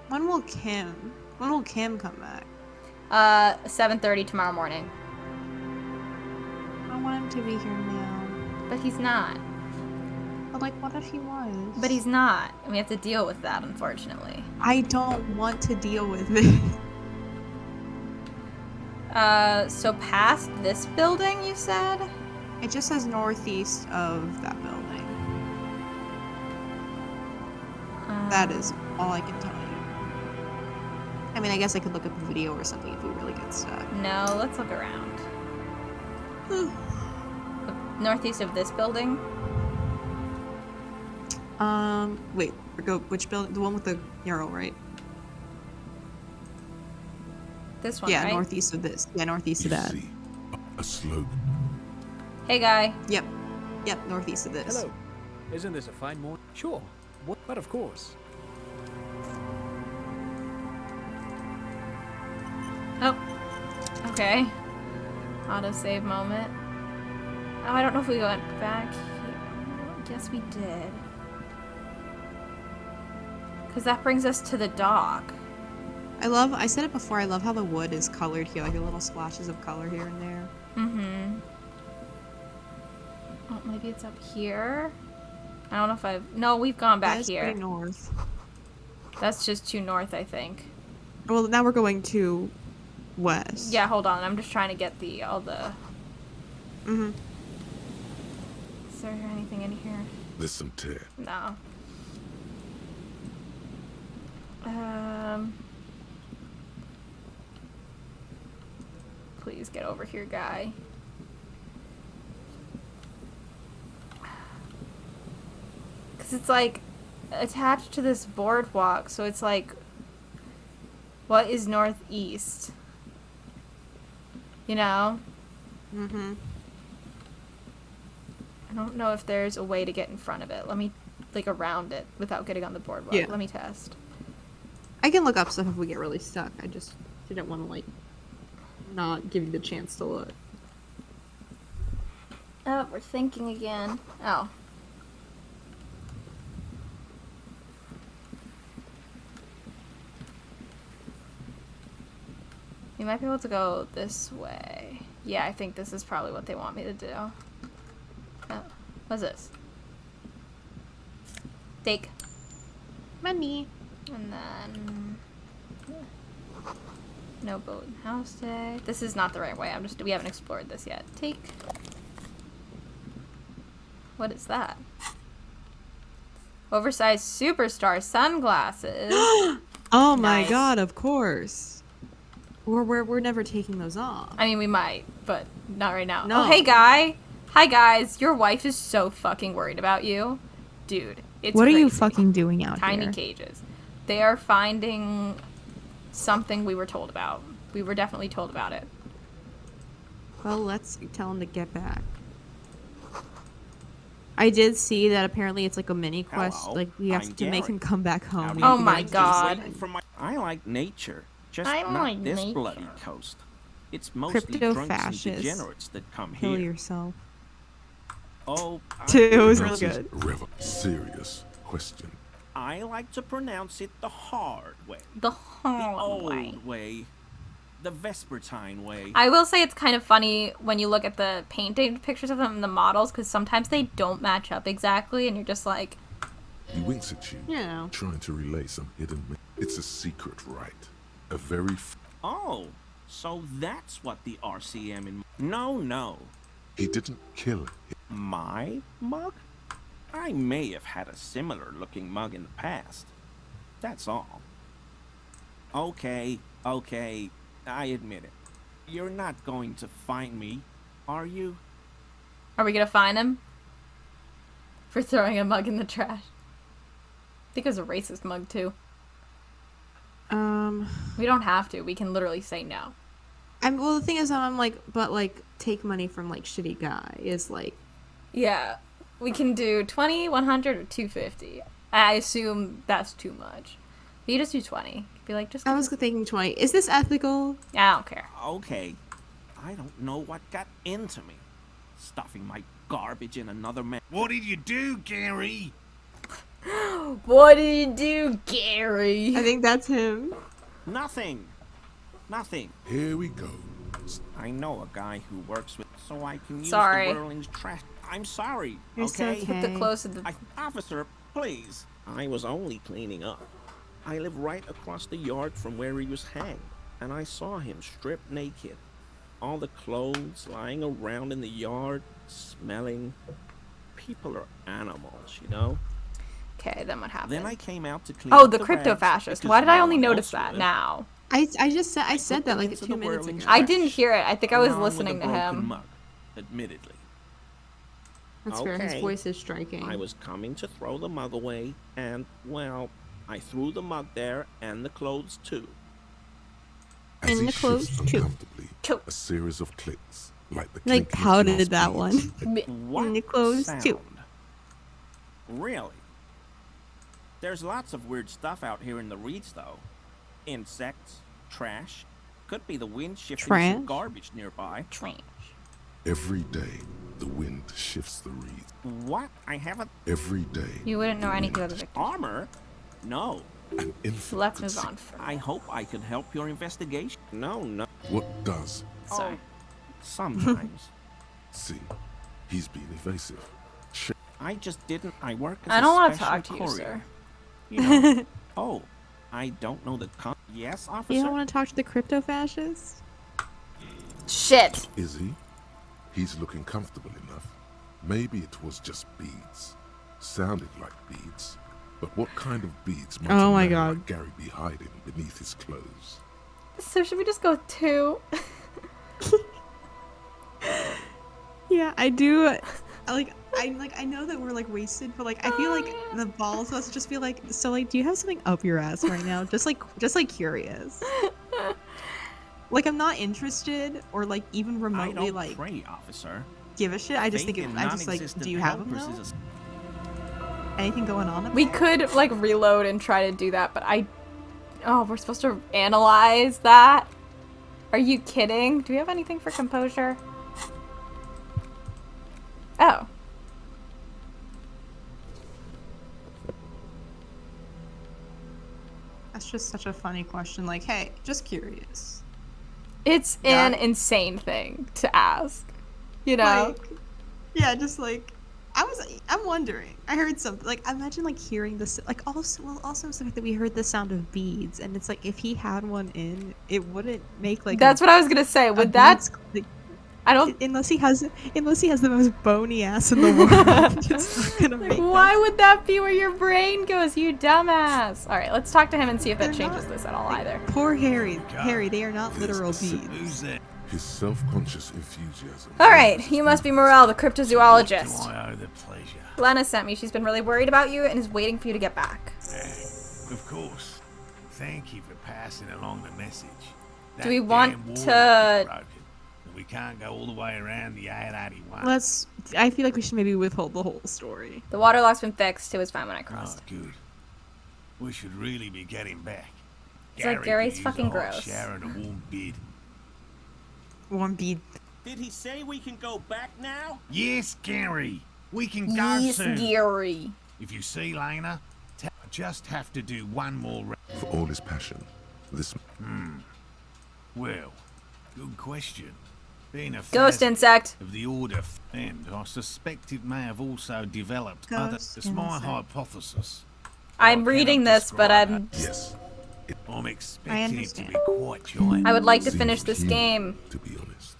When will Kim come back? 7:30 tomorrow morning. I want him to be here now. But he's not. But like, what if he was? But he's not. And we have to deal with that, unfortunately. I don't want to deal with it. So past this building, you said? It just says northeast of that building. That is all I can tell you. I mean, I guess I could look up a video or something if we really get stuck. No, let's look around. Northeast of this building? Wait, go which building? The one with the mural, right? This one, yeah, right? northeast of this. Yeah, northeast of that. See, a slogan. Hey, guy. Yep, northeast of this. Hello. Isn't this a fine morning? Sure. What? But of course. Oh. Okay. Autosave moment. Oh, I don't know if we went back here. Yes, we did. Because that brings us to the dock. I said it before, I love how the wood is colored here, like the little splashes of color here and there. Mm-hmm. Oh, maybe it's up here? I don't know if I've... No, we've gone back That's here. pretty north. That's just too north, I think. Well, now we're going to west. Yeah, hold on. I'm just trying to get all the... Mm-hmm. Is there anything in here? There's some tear. No. Please get over here, guy. Because it's like attached to this boardwalk, so it's like, what is northeast? You know? Mm-hmm. I don't know if there's a way to get in front of it. Let me, like, around it without getting on the boardwalk. Yeah. Let me test. I can look up stuff if we get really stuck. I just didn't want to, like, not give you the chance to look. Oh, we're thinking again. Oh. You might be able to go this way. Yeah, I think this is probably what they want me to do. Oh, what's this? Take. Money. And then... No boat and house day. This is not the right way. We haven't explored this yet. Take. What is that? Oversized superstar sunglasses. Oh my Nice. god, of course. We're never taking those off. I mean, we might, but not right now. No. Oh, hey, guy. Hi, guys. Your wife is so fucking worried about you. Dude, it's What are you crazy. fucking doing out Tiny here? cages. They are finding something we were told about. We were definitely told about it. Well, let's tell him to get back. I did see that apparently it's like a mini quest. Hello, Like we have I'm to make him come back home. Oh my god. I like nature, just I not like this nature. bloody coast. It's mostly drunks and Crypto-fascist. degenerates that come Kill here. yourself. Oh, Dude, it was This really is good. a serious question. I like to pronounce it the hard way. The The hard old way. way. The Vespertine way. I will say it's kind of funny when you look at the painted pictures of them and the models, because sometimes they don't match up exactly, and you're just like... He winks at you, Yeah. trying to relay some hidden... It's a secret rite. A very... Oh, so that's what the RCM in... No. He didn't kill him. My mug? I may have had a similar looking mug in the past. That's all. Okay, I admit it. You're not going to find me, are you? Are we gonna find him? For throwing a mug in the trash. I think it was a racist mug, too. We don't have to. We can literally say no. Well, the thing is, I'm like, but like, take money from like shitty guy is like. Yeah. We can do 20, 100, or 250. I assume that's too much. You just do 20. Be like, just. I was thinking 20. Is this ethical? I don't care. Okay. I don't know what got into me. Stuffing my garbage in another man. What did you do, Gary? What did you do, Gary? I think that's him. Nothing. Here we go. I know a guy who works with, so I can use Sorry. the whirling's trash. I'm sorry. It's okay. okay. Put the close to the. Officer, please. I was only cleaning up. I live right across the yard from where he was hanged, and I saw him stripped naked. All the clothes lying around in the yard, smelling. People are animals, you know? Okay, then what happened? Then I came out to clean Oh, up the rags crypto-fascist. because Why did I no only one notice else that would. now? I said that like into 2 the minutes whirling ago. I didn't hear it. I think I was along with listening a to broken him. mug, admittedly. That's fair. His Okay. voice is striking. I was coming to throw the mug away, and, well, I threw the mug there and the clothes too. As And he the clothes, shifts too. uncomfortably, a series of clicks, like the Like, clinking how of did glass that beads. What And the clothes, sound? too. Really? There's lots of weird stuff out here in the reeds, though. Insects, trash. Could be the wind shifting Trash? some garbage nearby. Trash. Every day, the wind shifts the reeds. What? I haven't. Every day. You wouldn't know the anything wind about the victim. Armor? No. An infant Let's could move see. on. For I hope I could help your investigation. No. What does Sorry. Sometimes. see? He's being evasive. I just didn't. I work as I don't want want to talk to you, courier. sir. You know. Oh, I don't know the Yes, officer? You don't want to talk to the crypto fascist? Shit. Is he? He's looking comfortable enough. Maybe it was just beads. Sounded like beads. But what kind of beads might Oh a my man God. like Gary be hiding beneath his clothes? So should we just go with 2? Yeah, I do. I know that we're like wasted, but like I feel like the balls must just be like. So like, do you have something up your ass right now? just like curious. Like I'm not interested or like even I remotely don't like pray, officer. give a shit. I just Faith think in I just like. non-existent Do you have them helpers though? is Anything going on? up We there? could like reload and try to do that, but we're supposed to analyze that? Are you kidding? Do we have anything for composure? Oh. That's just such a funny question. Like, hey, just curious. It's an insane thing to ask. You know? Like, yeah, just like I'm wondering. I heard something like imagine like hearing this like also the fact that we heard the sound of beads and it's like if he had one in, it wouldn't make like That's what I was gonna say. Would that beads, like, I don't unless he has the most bony ass in the world. It's not gonna make why would that be where your brain goes, you dumbass? Alright, let's talk to him and see if that They're changes not- this at all either. Poor Harry. Harry, they are not literal beads. Who's that? His self-conscious enthusiasm. Alright, you must be Morel, the cryptozoologist. Do I owe the pleasure? Lena sent me. She's been really worried about you and is waiting for you to get back. Of course. Thank you for passing along the message. Do we That want damn wall to- is broken, and we can't go all the way around the 881. I feel like we should maybe withhold the whole story. The water lock's been fixed. It was fine when I crossed. Oh, good. We should really be getting back. It's like Gary Gary's could use fucking a hot gross. shower and a warm bed. One bead. Did he say we can go back now? Yes, Gary. We can go Yes, soon. Gary. If you see Lena, I just have to do one more. For all his passion, this Well, good question. Being a Ghost phasm insect. of the order, and I suspect it may have also developed Ghost other. It's my insect. hypothesis. I'm I reading cannot this, but describe I'm. yes, I'm expecting it to understand. be quite giant. I would like to seems finish this human, game. to be honest.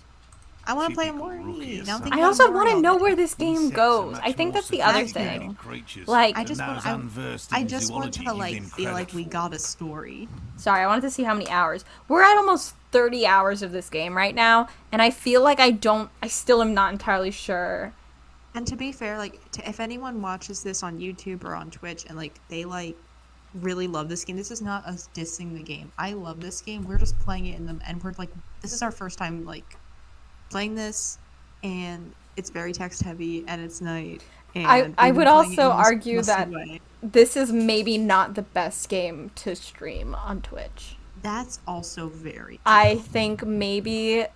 I want to play Typical more. rookie Now I'm or thinking I about also more want to of know it. where this game Insects are goes. much I think more that's the other sophisticated thing. creatures Like- I than just those want unversed I in just want zoology to give like them feel credit like we for. got a story. Sorry, I wanted to see how many hours. We're at almost 30 hours of this game right now, and I feel like I still am not entirely sure. And to be fair, like if anyone watches this on YouTube or on Twitch and like they like really love this game, this is not us dissing the game. I love this game. We're just playing it in them, and we're like, this is our first time like playing this, and it's very text heavy and it's night. And I we've been would playing it also in this argue musty that way. this is maybe not the best game to stream on Twitch. That's also very. I think maybe,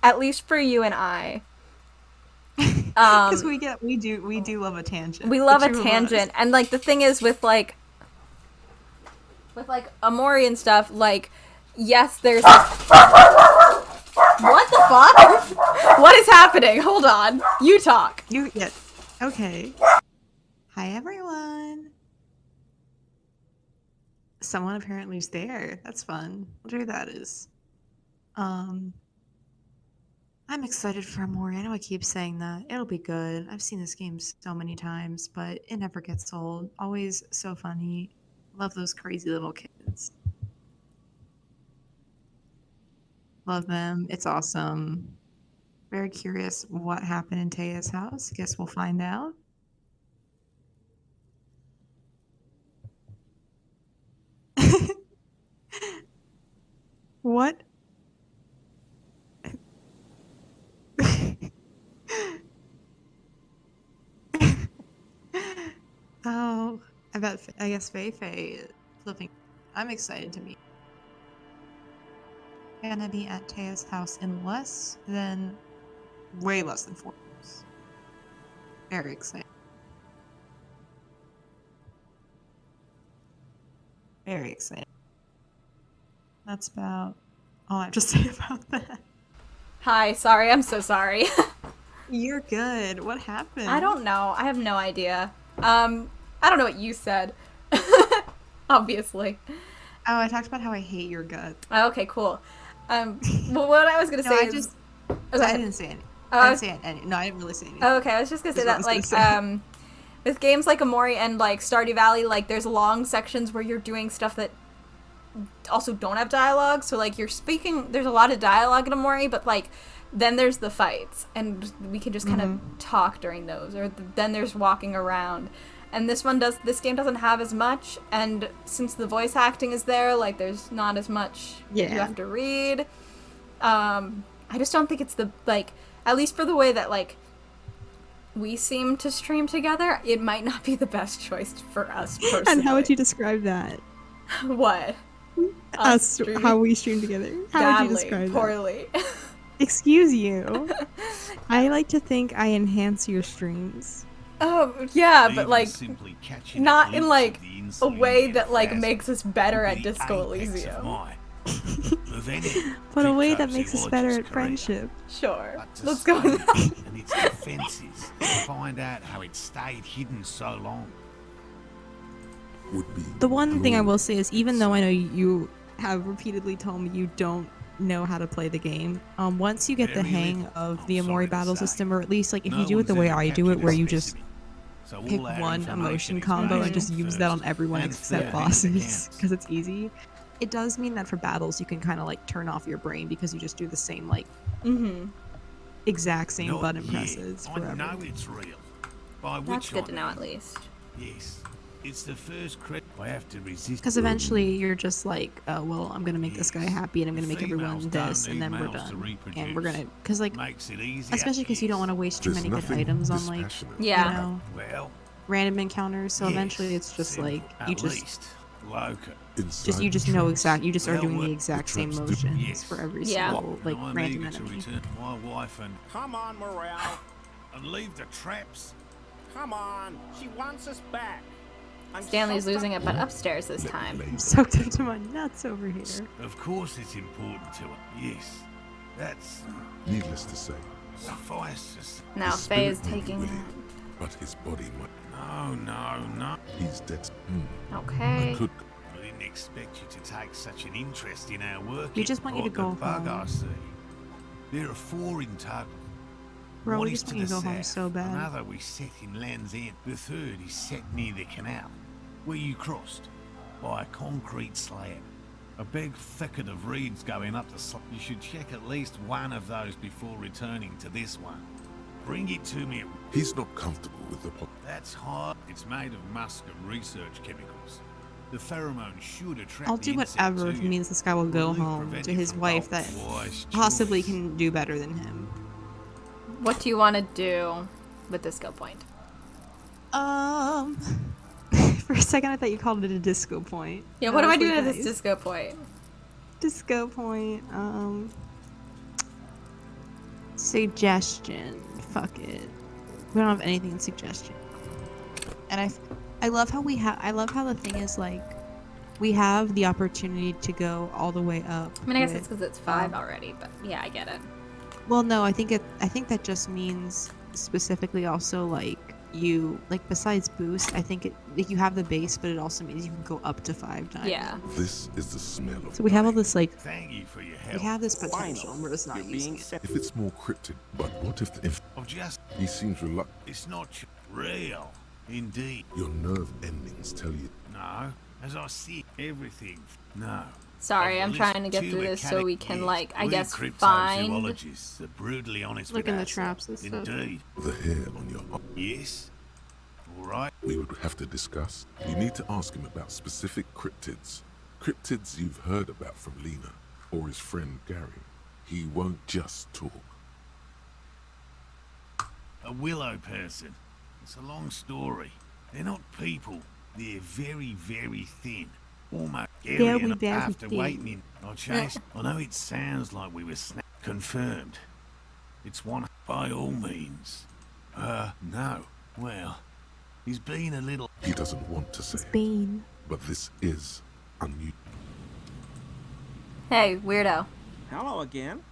at least for you and I, Because we do love a tangent. we love The a two of us. tangent, and like the thing is with like Amori and stuff, like yes, there's like, what is happening? Hold on. You talk. Yeah. Okay. Hi, everyone. Someone apparently is there. That's fun. I wonder who that is. I'm excited for Amori. I know I keep saying that. It'll be good. I've seen this game so many times, but it never gets old. Always so funny. Love those crazy little kids. Love them. It's awesome. Very curious what happened in Taya's house. Guess we'll find out. What? Oh, I guess Fei is flipping. I'm excited to meet. I'm gonna be at Taya's house in way less than 4 years. Very excited. Very excited. That's about all I have to say about that. Hi, sorry, I'm so sorry. You're good. What happened? I don't know. I have no idea. I don't know what you said. Obviously. Oh, I talked about how I hate your gut. Oh, okay, cool. Well, what I was gonna say is... I didn't say any. I didn't say any. No, I didn't really say anything. Oh, okay, I was just gonna say that, like, with games like Amori and, like, Stardew Valley, like, there's long sections where you're doing stuff that also don't have dialogue, so, like, you're speaking... There's a lot of dialogue in Amori, but, like, then there's the fights, and we can just kind of talk during those, or then there's walking around. And this game doesn't have as much, and since the voice acting is there, like, there's not as much you have to read. I just don't think it's at least for the way that, like, we seem to stream together, it might not be the best choice for us personally. And how would you describe that? What? Us how we stream together. How Badly, would you describe poorly. That? Excuse you. I like to think I enhance your streams. Oh, yeah, but, like, not in, like, a way that, like, makes us better at Disco Elysium. But a way that makes us better at friendship. Sure. Let's go with that. And its defenses to find out how it stayed hidden so long. The one thing I will say is, even though I know you have repeatedly told me you don't know how to play the game, once you get the hang of the Amori battle system, or at least, like, if you do it the way I do it, where you just pick one emotion combo and just use that on everyone except bosses, because it's easy, it does mean that for battles you can kind of, like, turn off your brain because you just do the same, like, exact same button presses forever. I know it's real. By That's good to know, at least. Yes. It's the first credit I have to resist. Because eventually you're just like, oh, well, I'm going to make this guy happy and I'm going to make everyone this, and then we're done. And we're going to, because, like, especially because you don't want to waste too many good items on, like, you know, random encounters. So eventually it's just like, you just know exact, you just are doing the exact same motions for every single, like, random enemy. My wife and come on, Morale, and leave the traps. Come on, she wants us back. Stanley's losing it, but upstairs this time. I'm soaked up to my nuts over here. Of course it's important to her. Yes. That's... Needless to say. Suffice. Now Faye is taking it. But his body might... No. He's dead. Okay. I didn't expect you to take such an interest in our work. We just want you to go home. I see. There are 4 in total. Bro, One we is just to want you the to go home south, so bad. Another we set in Land's End. The third is set near the canal, where you crossed, by a concrete slab. A big thicket of reeds going up the slope. You should check at least one of those before returning to this one. Bring it to me. He's not comfortable with the pot. That's hard. It's made of musk and research chemicals. The pheromone should attract. I'll do whatever if it means this guy will go home to his wife that possibly can do better than him. What do you want to do with the skill point? For a second I thought you called it a disco point. Yeah, what am I doing at this disco point? Disco point, suggestion. Fuck it. We don't have anything in suggestion. And I love how the thing is, like, we have the opportunity to go all the way up. I mean, I guess it's because it's 5 already, but yeah, I get it. Well, no, I think that just means specifically also like you like besides boost. I think it like you have the base, but it also means you can go up to 5 times. Yeah. This is the smell of. So we have all this like. Thank you for your help. We have this potential, and we're just not using it. If it's more cryptid, but what if the I've just. he seems reluctant? It's not real. Indeed. Your nerve endings tell you. No. As I see everything. No. Sorry, I'm trying to get through this so we can, like, I guess, find... Cryptozoologists are brutally honest Look with in the us. traps and stuff. Indeed. The hair on your arm. Yes. All right. We would have to discuss. You need to ask him about specific cryptids. Cryptids you've heard about from Lena or his friend Gary. He won't just talk. A willow person. It's a long story. They're not people. They're very, very thin. Almost scary enough after waiting in. I chased. I know it sounds like we were confirmed. It's one by all means. No. Well, he's been a little. He doesn't want to say. Bane. But this is unusual. Hey, weirdo. Hello again.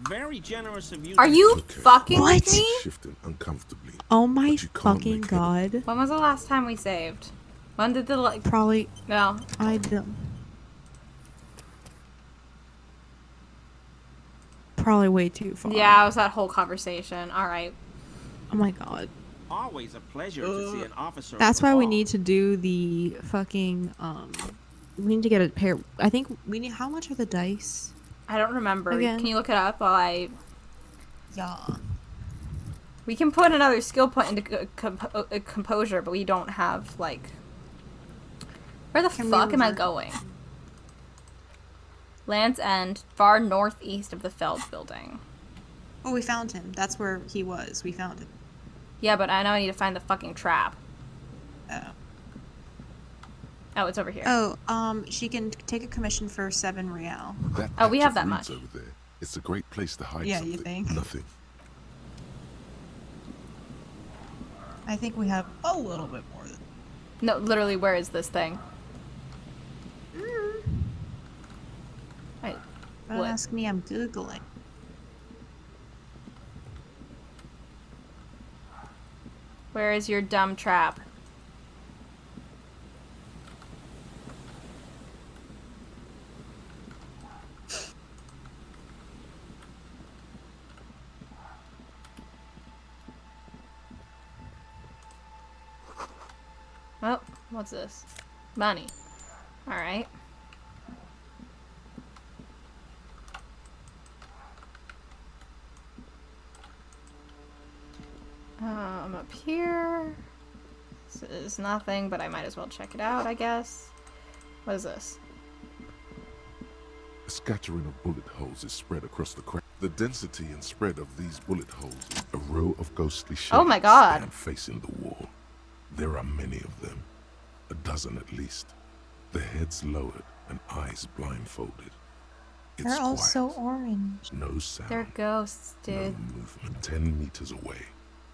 Very generous of you. Are you fucking with me? Shifting uncomfortably. Oh my fucking god. When was the last time we saved? When did the like? Probably. No. I don't. Probably way too far. Yeah, it was that whole conversation. All right. Oh my god. Always a pleasure to see an officer. That's why we need to do the fucking we need to get a pair. I think we need. How much are the dice? I don't remember. Again? Can you look it up while I? Yeah. We can put another skill point into composure, but we don't have like. Where the fuck am I going? Land's End, far northeast of the Feld building. Oh, we found him. That's where he was. We found him. Yeah, but I know I need to find the fucking trap. Oh. Oh, it's over here. Oh, she can take a commission for 7 real. Oh, we have that much. Over there. It's a great place to hide Yeah, something. you think? Nothing. I think we have a little bit more than. No, literally, where is this thing? Wait, Don't what? ask me. I'm googling. Where is your dumb trap? Oh, what's this? Money. Alright. Up here. This is nothing, but I might as well check it out, I guess. What is this? A scattering of bullet holes is spread across the crack. The density and spread of these bullet holes is a row of ghostly shapes Oh my god. stand facing the wall. There are many of them. A dozen at least. Their heads lowered and eyes blindfolded. It's They're all quiet. so orange. No sound. They're ghosts, No dude. movement. 10 meters away.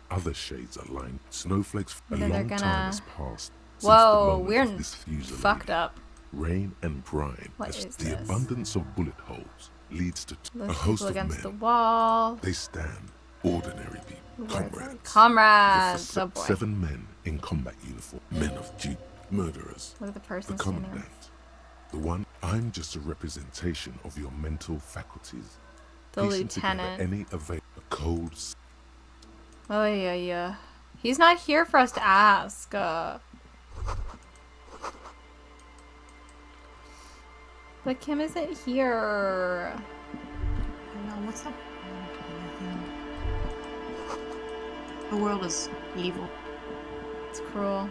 Other shades are lined. Snowflakes. A Then they're long time gonna- has passed. since the Whoa, moment we're of this fusillade. fucked up. Rain and brine. What as is the this? abundance of bullet holes leads to a Those host people of against men. the wall. They stand, ordinary people, comrades. Comrades. The Oh boy. 7 men in combat uniform, men of duty, murderers. Look at the person The standing there. commandant, the one. I'm just a representation of your mental faculties. The Piecing together lieutenant. any a cold. Oh yeah. He's not here for us to ask. But Kim isn't here. I know, what's up? The world is evil. It's cruel.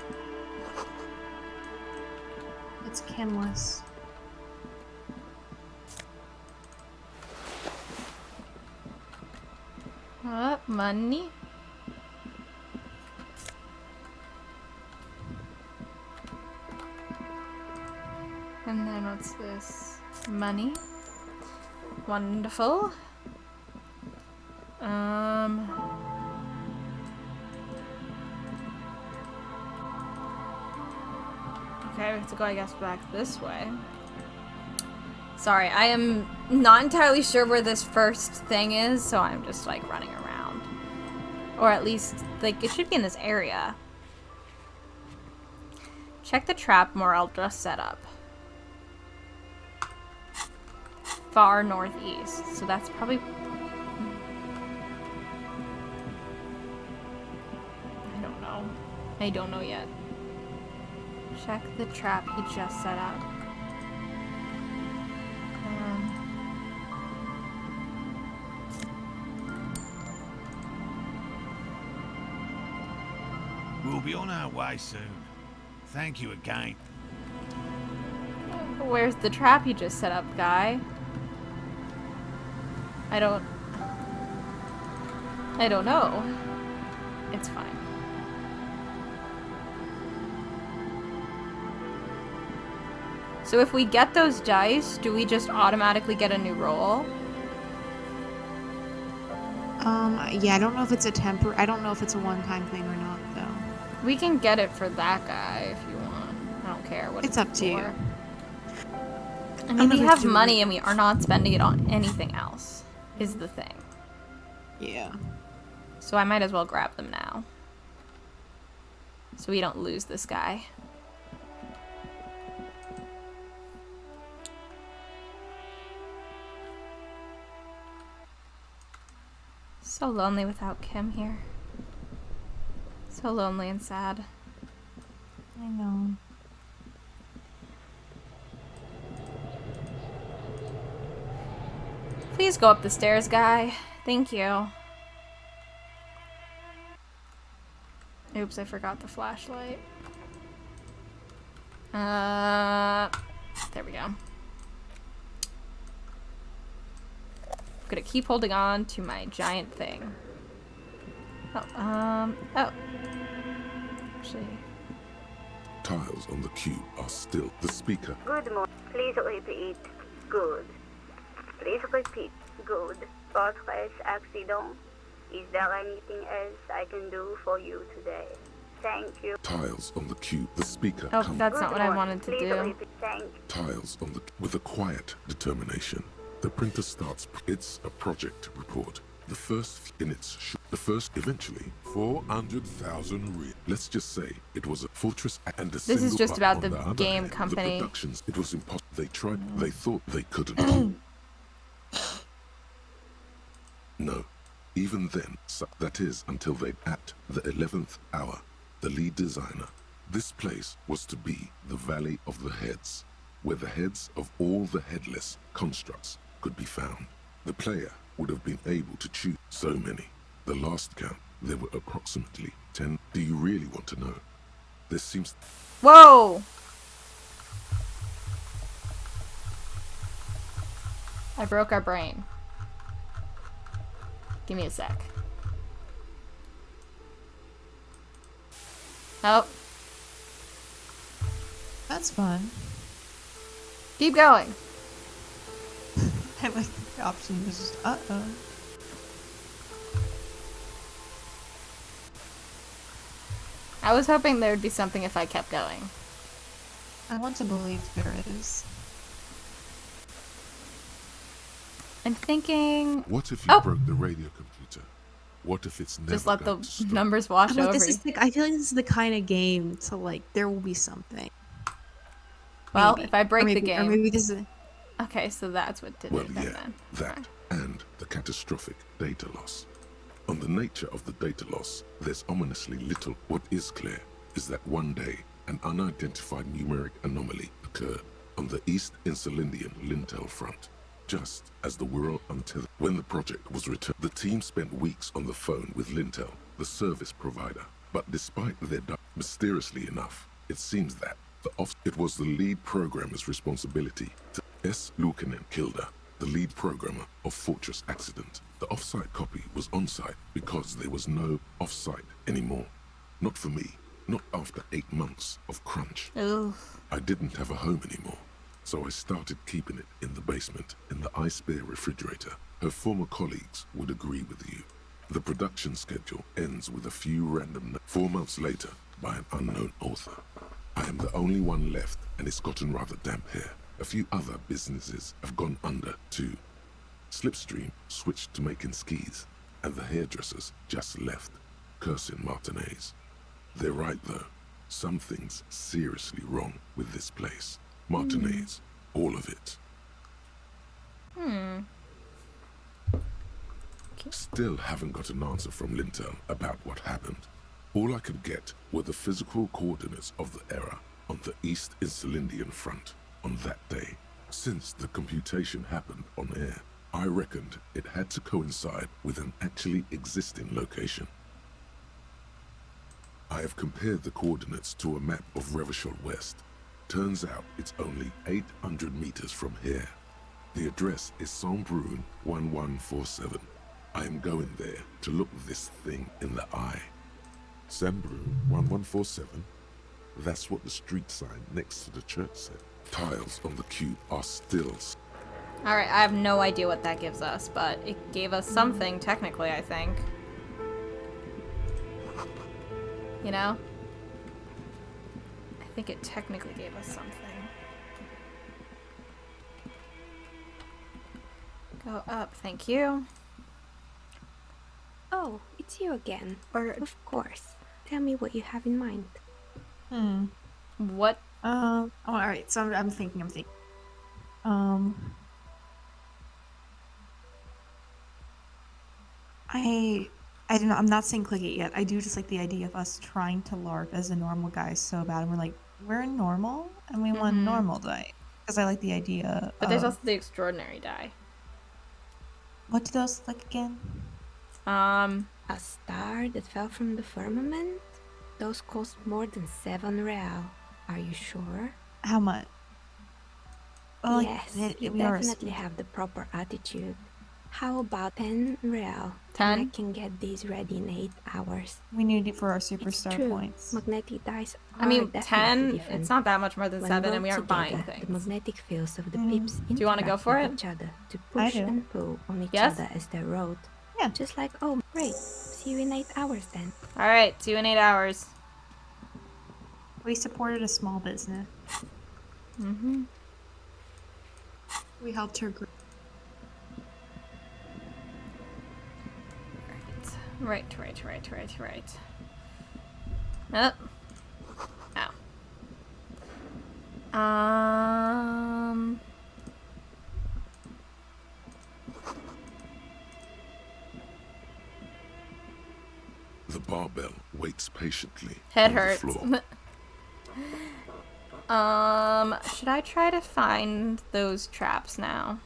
It's Kimless. What? Money? And then what's this? Money. Wonderful. Okay, we have to go, I guess, back this way. Sorry, I am not entirely sure where this first thing is, so I'm just like running around. Or at least, like, it should be in this area. Check the trap more I'll just set up. Far northeast. So that's probably... I don't know. I don't know yet. Check the trap he just set up. We'll be on our way soon. Thank you again. Where's the trap you just set up, guy? I don't know. It's fine. So if we get those dice, do we just automatically get a new roll? Yeah, I don't know if it's a I don't know if it's a one-time thing or not, though. We can get it for that guy if you want. I don't care what it's up to you. I mean, we have money and we are not spending it on anything else, is the thing. Yeah. So I might as well grab them now. So we don't lose this guy. So lonely without Kim here. So lonely and sad. I know. Please go up the stairs, guy. Thank you. Oops, I forgot the flashlight. There we go. I'm gonna keep holding on to my giant thing. Oh. Actually. Tiles on the cube are still the speaker. Good morning. Please repeat. Good. Please repeat. Good. Fortress accident. Is there anything else I can do for you today? Thank you. Tiles on the cube, the speaker. Oh, that's not what I wanted to do. Tiles on the with a quiet determination. The printer starts. It's a project report. The first in its eventually 400,000 real. Let's just say it was a fortress and a This is single just about on the other game hand, company. The productions, it was impossible. They tried. They thought they couldn't. No, even then. So that is until they at the 11th hour. The lead designer. This place was to be the Valley of the Heads, where the heads of all the headless constructs could be found. The player would have been able to choose so many. The last count, there were approximately 10. Do you really want to know? There seems... Whoa! I broke our brain. Give me a sec. Oh. That's fun. Keep going. I like the option is just, uh-oh. I was hoping there would be something if I kept going. I want to believe there is. I'm thinking... What if you broke the radio computer? What if it's never just let the going to stop? numbers wash over? This is I feel like this is the kind of game to, like, there will be something. Well, Maybe. if I break the Or game... maybe this is... Okay, so that's what did it then. That and the catastrophic data loss. On the nature of the data loss, there's ominously little. What is clear is that one day, an unidentified numeric anomaly occurred on the East Insulindian Lintel front. Just as the world untethered. When the project was returned, the team spent weeks on the phone with Lintel, the service provider. But despite their mysteriously enough, it seems that it was the lead programmer's responsibility to S. Lukanen Kilda, the lead programmer of Fortress Accident. The offsite copy was on-site because there was no off-site anymore. Not for me, not after 8 months of crunch. Oof. I didn't have a home anymore, so I started keeping it in the basement, in the ice bear refrigerator. Her former colleagues would agree with you. The production schedule ends with a few random 4 months later by an unknown author. I am the only one left, and it's gotten rather damp here. A few other businesses have gone under too. Slipstream switched to making skis, and the hairdressers just left, cursing Martinez. They're right though. Something's seriously wrong with this place. Martinez, all of it. Still haven't got an answer from Lintel about what happened. All I could get were the physical coordinates of the error on the East Insulindian front on that day. Since the computation happened on air, I reckoned it had to coincide with an actually existing location. I have compared the coordinates to a map of Revachol West. Turns out it's only 800 meters from here. The address is Saint-Brun 1147. I am going there to look this thing in the eye. Saint-Brun 1147? That's what the street sign next to the church said. Tiles on the cube are still... Alright, I have no idea what that gives us, but it gave us something, technically, I think. You know? I think it technically gave us something. Go up, thank you. Oh, it's you again. Of course. Tell me what you have in mind. What? Oh, alright, so I'm thinking. I don't know, I'm not saying click it yet. I do just like the idea of us trying to LARP as a normal guy so bad, and we're like, we're normal, and we want normal die. Because I like the idea But there's also the extraordinary die. What do those look like again? A star that fell from the firmament? Those cost more than 7 real. Are you sure? How much? Well, yes, you we are definitely have the proper attitude. How about 10 real? 10? And I can get these ready in 8 hours. We need it for our superstar It's true. points. Magnetic dice I mean, are 10, different. it's not that much more than When 7, and rolled we aren't buying together, things. The magnetic fields of the pips Do you want to go interact for with it? each other to push do. and pull on each Yes? other as they rode. Yeah. Just like, oh, great. See you in 8 hours then. Alright, see you in 8 hours. We supported a small business. We helped her grow. Right. Oh. Ow. The barbell waits patiently Head on the hurts. floor. Should I try to find those traps now?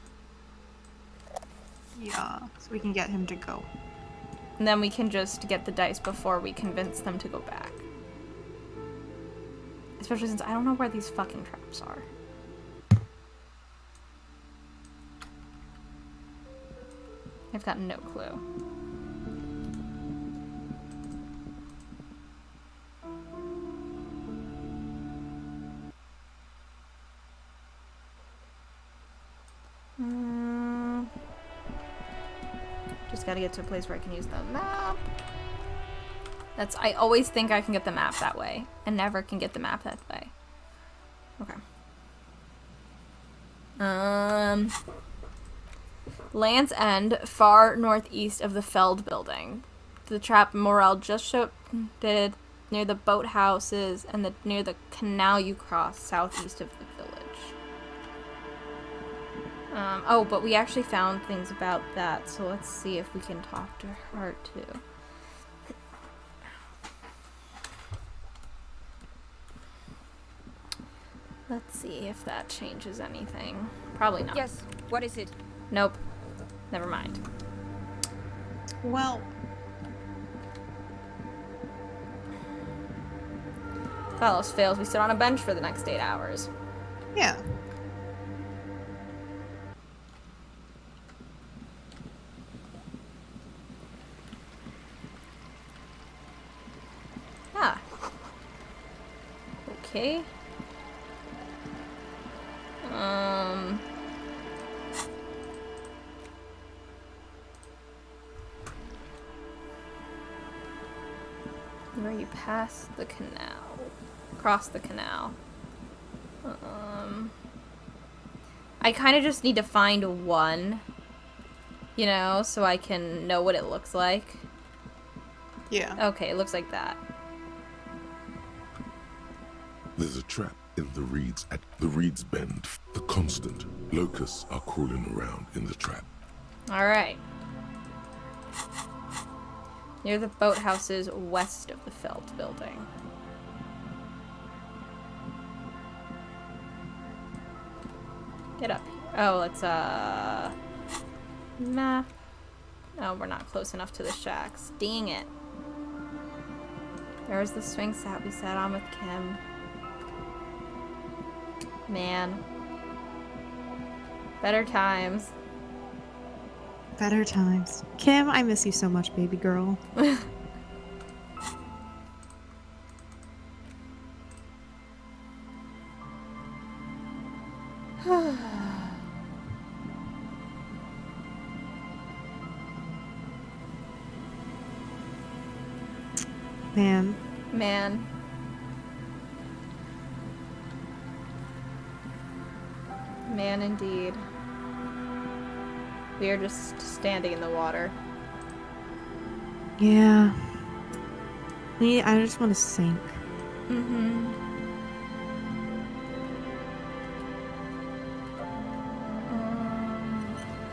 Yeah, so we can get him to go. And then we can just get the dice before we convince them to go back. Especially since I don't know where these fucking traps are. I've got no clue. Just gotta get to a place where I can use the map. I always think I can get the map that way, and never can get the map that way. Okay. Land's End, far northeast of the Feld building. The trap Morel just showed near the boathouses and near the canal you cross southeast of the village. Oh, but we actually found things about that, so let's see if we can talk to her too. Let's see if that changes anything. Probably not. Yes, what is it? Nope. Never mind. Well, if all else fails, we sit on a bench for the next 8 hours. yeah. Ah. Okay. Where you pass the canal. Cross the canal. I kind of just need to find one, you know, so I can know what it looks like. Yeah. Okay, it looks like that. There's a trap in the reeds at the reeds bend. The constant locusts are crawling around in the trap. Alright. Near the boathouses west of the Felt building. Get up. Oh, it's map. Oh, we're not close enough to the shacks. Dang it. There's the swing set we sat on with Kim. Man. Better times. Better times. Kim, I miss you so much, baby girl. Man. Man. Man indeed. We are just standing in the water. Yeah. I just want to sink. Mm-hmm.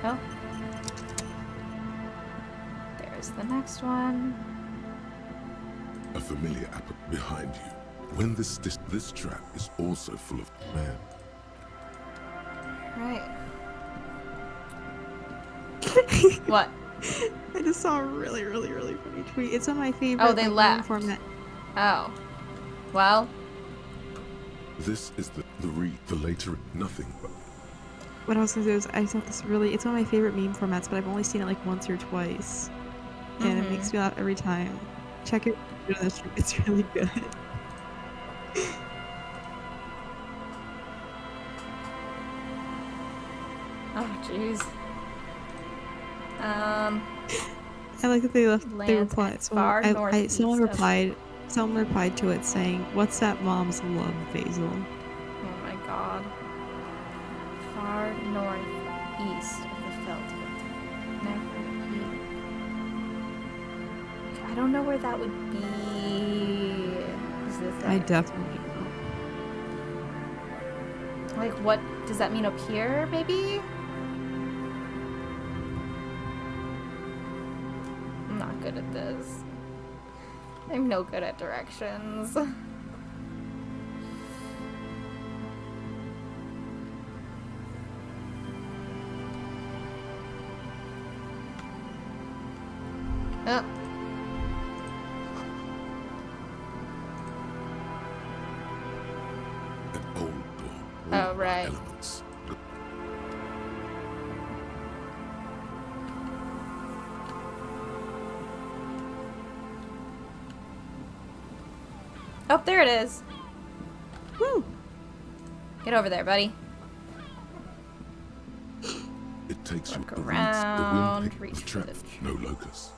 Oh. There's the next one. A familiar apple behind you. When this trap is also full of man. Right. What? I just saw a really funny tweet. It's on my favorite. Oh, they left. Format. Oh. Well. This is the later nothing but. What I was gonna do is I saw this really. It's one of my favorite meme formats, but I've only seen it like once or twice, and it makes me laugh every time. Check it. It's really good. Oh, jeez. I like that they left. They Lands replied. someone Someone replied to it saying, "What's that mom's love, Basil?" Oh my god. Far northeast of the Felt. Never eat. I don't know where that would be. Is this I definitely know. like what does that mean up here, maybe? I'm not good at this. I'm no good at directions. Oh. An old door. Oh, right. Elements. Oh, there it is. Woo! Get over there, buddy. It takes you Look the around, reeds, the reach wind for picked, the trap, no locust.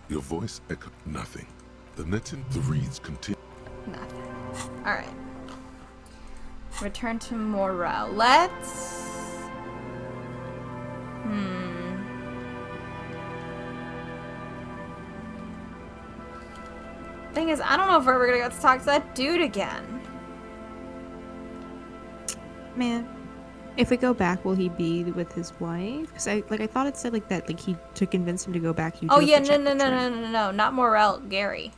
Your voice echoed nothing. The netting, the reeds continue. Nothing. Alright. Return to Morel. Let's... Thing is, I don't know if we're ever gonna get to talk to that dude again. Man, if we go back, will he be with his wife? Because I thought it said like that, like he to convince him to go back. Oh yeah, no, not Morel, Gary.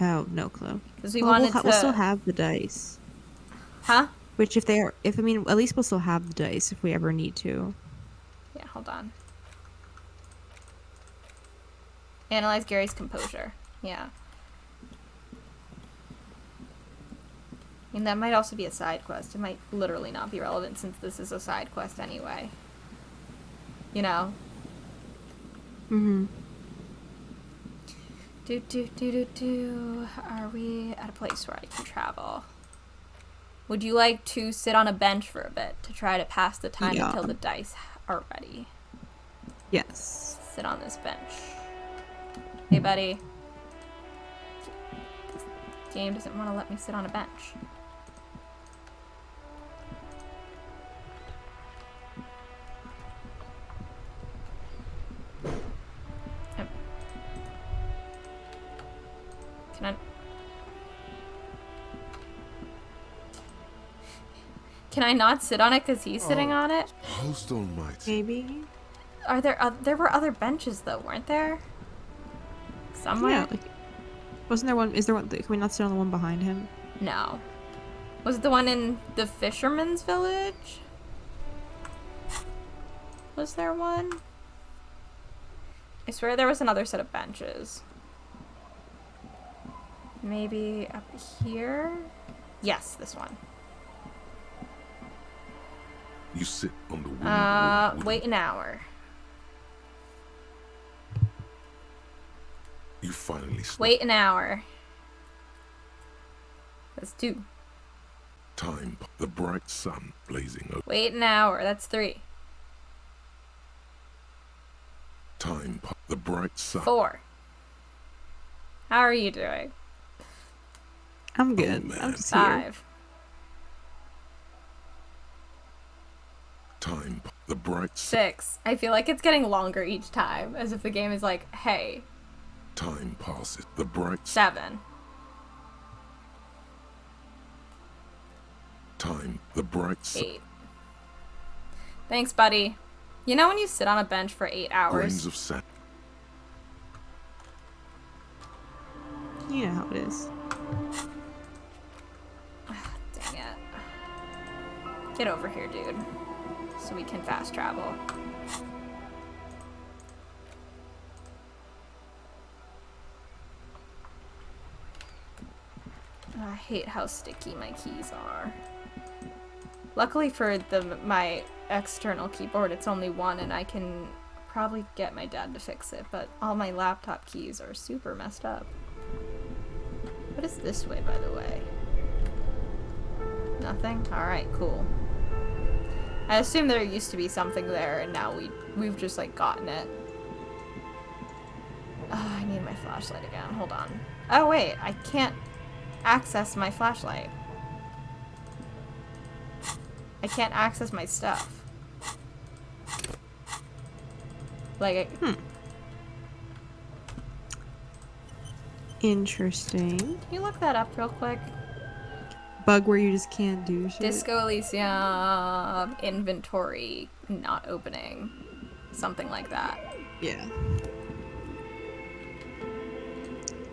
Oh, no clue. Because we wanted to. We'll still have the dice. Huh? Which at least we'll still have the dice if we ever need to. Yeah, hold on. Analyze Gary's composure. Yeah. I mean, that might also be a side quest. It might literally not be relevant since this is a side quest anyway. You know? Mm-hmm. Are we at a place where I can travel? Would you like to sit on a bench for a bit to try to pass the time until the dice are ready? Yes. Sit on this bench. Hey, buddy. This game doesn't want to let me sit on a bench. Can I not sit on it because he's sitting on it? Host almighty. Maybe. Are there there were other benches though, weren't there? Somewhere? Yeah, like, wasn't there one? Is there one? Can we not sit on the one behind him? No. Was it the one in the fisherman's village? Was there one? I swear there was another set of benches. Maybe up here? Yes, this one. You sit on the wooden Wait an hour. You finally stop. Wait an hour. That's 2. Time, the bright sun blazing over. Wait an hour. That's 3. Time, the bright sun. 4. How are you doing? I'm good. Oh, I'm just 5. here. Time, the bright 6. I feel like it's getting longer each time, as if the game is like, hey. Time passes. The bright 7. Time, the bright 8. Thanks, buddy. You know when you sit on a bench for 8 hours? grains of sand. You know how it is. Dang it. Get over here, dude. So we can fast travel. I hate how sticky my keys are. Luckily for my external keyboard, it's only 1 and I can probably get my dad to fix it, but all my laptop keys are super messed up. What is this way, by the way? Nothing? Alright, cool. I assume there used to be something there and now we've just like gotten it. Oh, I need my flashlight again. Hold on. Oh wait, I can't access my flashlight. I can't access my stuff. Like, Interesting. Can you look that up real quick? Bug where you just can't do shit. Disco Elysium inventory not opening. Something like that. Yeah.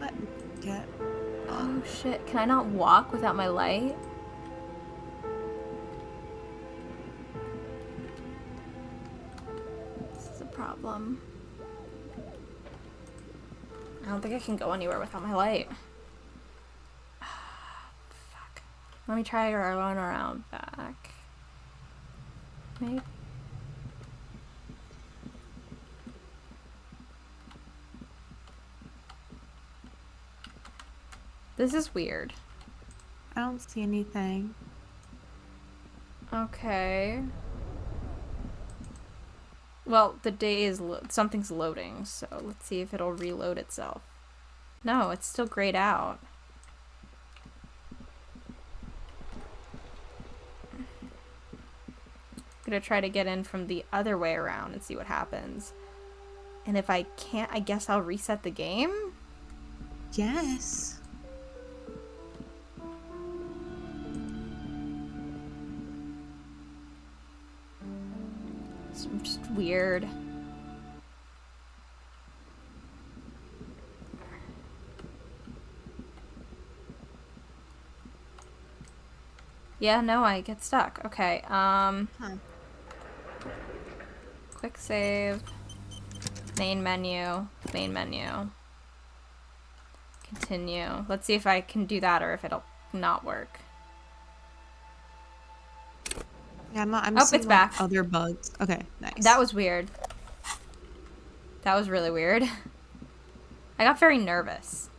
Let me get. Oh shit, can I not walk without my light? This is a problem. I don't think I can go anywhere without my light. Fuck. Let me try going around back. Maybe. This is weird. I don't see anything. Okay. Well, the day is something's loading, so let's see if it'll reload itself. No, it's still grayed out. I'm gonna try to get in from the other way around and see what happens. And if I can't, I guess I'll reset the game? Yes. It's just weird. Yeah, no, I get stuck. Okay, quick save. Main menu. Main menu. Continue. Let's see if I can do that or if it'll not work. Yeah, I'm Oh, seeing, it's like, back. other bugs. Okay, nice. That was weird. That was really weird. I got very nervous.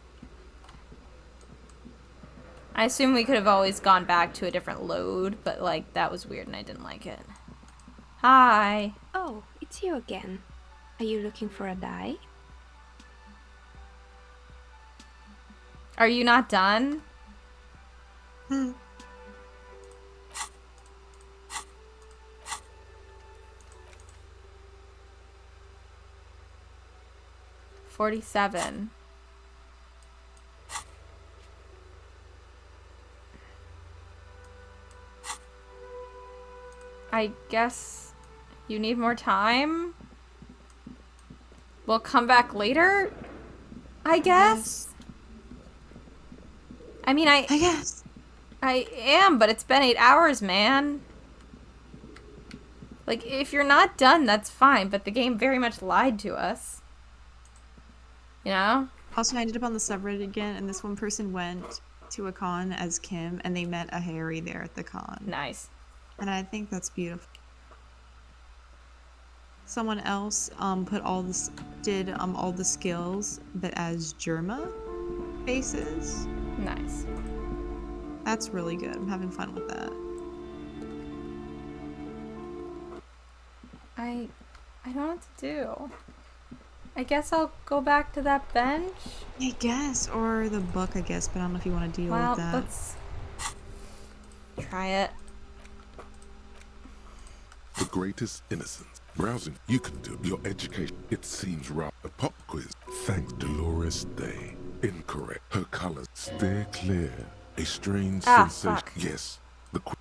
I assume we could have always gone back to a different load, but like that was weird and I didn't like it. Hi. Oh, it's you again. Are you looking for a dye? Are you not done? Hmm. $47. I guess you need more time? We'll come back later? I guess? I mean, I guess. I am, but it's been 8 hours, man. Like, if you're not done, that's fine, but the game very much lied to us. You know? Also, I ended up on the subreddit again, and this one person went to a con as Kim, and they met a Harry there at the con. Nice. And I think that's beautiful. Someone else put all this did all the skills, but as Germa faces. Nice. That's really good. I'm having fun with that. I don't know what to do. I guess I'll go back to that bench. I guess, or the book, I guess, but I don't know if you want to deal with that. Let's try it. The greatest innocence. Browsing, you can do your education. It seems right. A pop quiz. Thanks, Dolores Day. Incorrect. Her colors steer clear. A strange sensation. Fuck. Yes.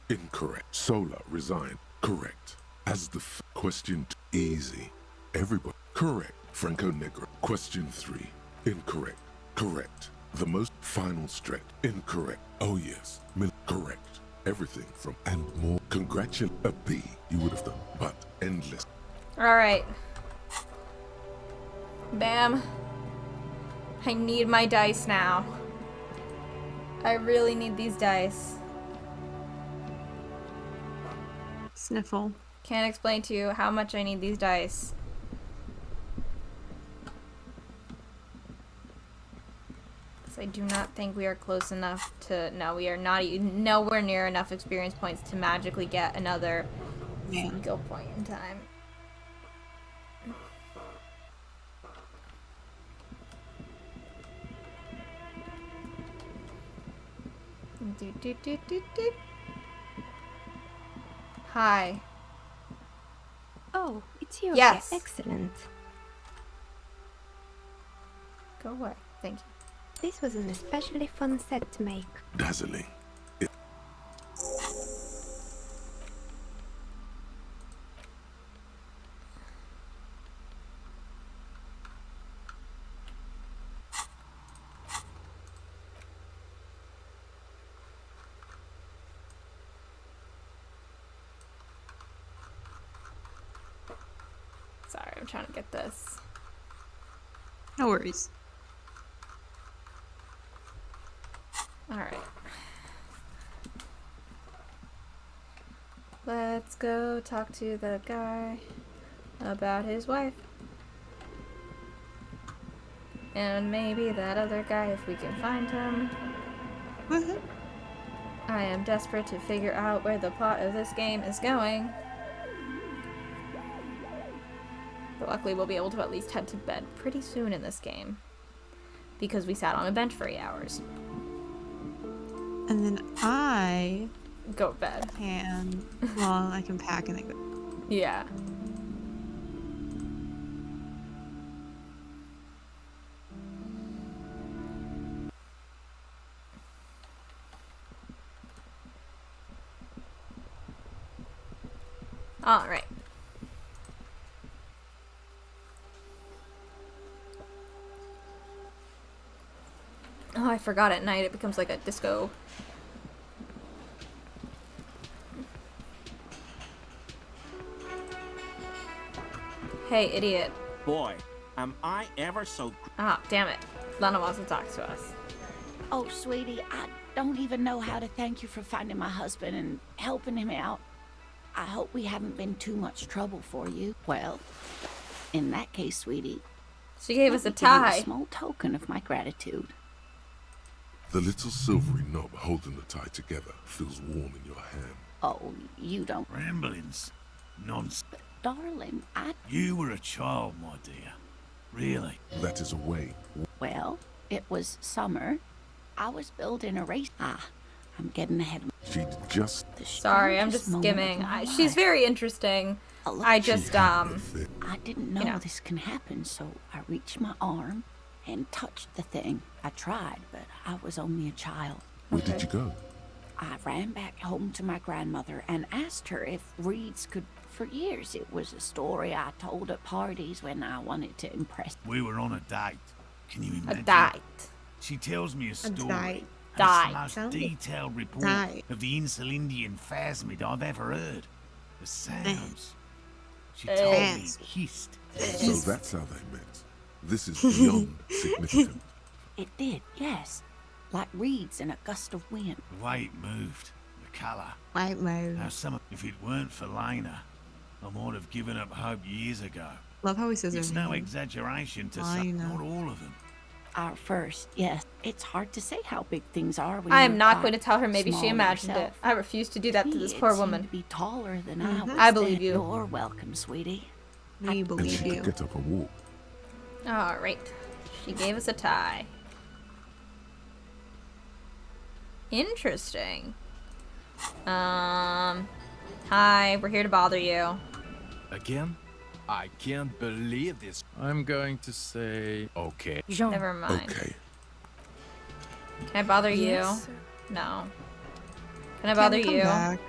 Incorrect. Solar resigned. Correct. As the question easy. Everybody. Correct. Franco Negro. Question 3. Incorrect. Correct. The most final stretch. Incorrect. Oh yes. Correct. Everything from and more. Congratulate a B. You would have done, but endless. Alright. Bam. I need my dice now. I really need these dice. Sniffle. Can't explain to you how much I need these dice. I do not think we are close enough to... No, we are not nowhere near enough experience points to magically get another skill point in time. Hi. Oh, it's you. Yes. Excellent. Go away. Thank you. This was an especially fun set to make. Dazzling. Sorry, I'm trying to get this. No worries. Alright. Let's go talk to the guy about his wife. And maybe that other guy if we can find him. I am desperate to figure out where the plot of this game is going. But luckily we'll be able to at least head to bed pretty soon in this game. Because we sat on a bench for 8 hours. And then I go to bed. And well, I can pack and then go. Yeah. All right. Oh, I forgot at night it becomes like a disco. Hey, idiot. Boy, am I ever so... Ah, damn it. Lana wants to talk to us. Oh, sweetie, I don't even know how to thank you for finding my husband and helping him out. I hope we haven't been too much trouble for you. Well, in that case, sweetie, she gave us a let me give you tie. a small token of my gratitude. The little silvery knob holding the tie together feels warm in your hand. Oh, you don't... Ramblings. Nonsense. Darling, You were a child, my dear. Really. That is a way. Well, it was summer. I was building a race. I'm getting ahead of She just... Sorry, I'm just skimming. She's very interesting. I just, I didn't know this can happen, so I reached my arm and touched the thing. I tried, but I was only a child. Where did you go? I ran back home to my grandmother and asked her if reeds could. For years, it was a story I told at parties when I wanted to impress. We were on a date. Can you imagine? A date. She tells me a story. date. And it's the Date. most Sounds- detailed report Date. of the Insulindian phasmid I've ever heard. The sounds. She Eh. told me Yes. hissed. So that's how they met. This is beyond significant. It did, yes. Like reeds in a gust of wind. The way it moved, the colour. White mode. How if it weren't for Lena, I might have given up hope years ago. Love how he says It's her no name. exaggeration to say Lena. not all of them. Our first, yes. It's hard to say how big things are when I you're am not quite going to tell her maybe she small imagined it. yourself. I refuse to do that to this He poor seemed woman. to be taller than I was. I believe then. you. You're welcome, sweetie. We And she believe could you. get up and walk. Alright. She gave us a tie. Interesting. Hi, we're here to bother you. Again? I can't believe this. I'm going to say okay. Never mind. Okay. Can I bother Yes, you? No. Can I bother Come you? back.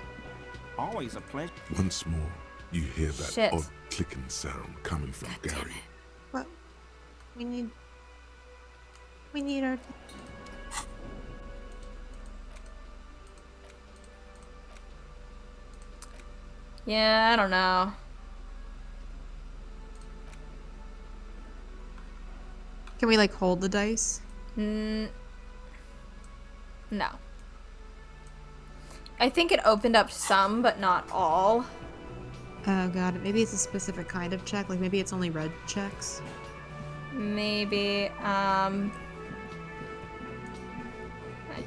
Always a pleasure. Once more, you hear that Shit. odd clicking sound coming from Gary. What? We need our. Yeah, I don't know. Can we like hold the dice? No. I think it opened up some, but not all. Oh god, maybe it's a specific kind of check. Like maybe it's only red checks. Maybe, I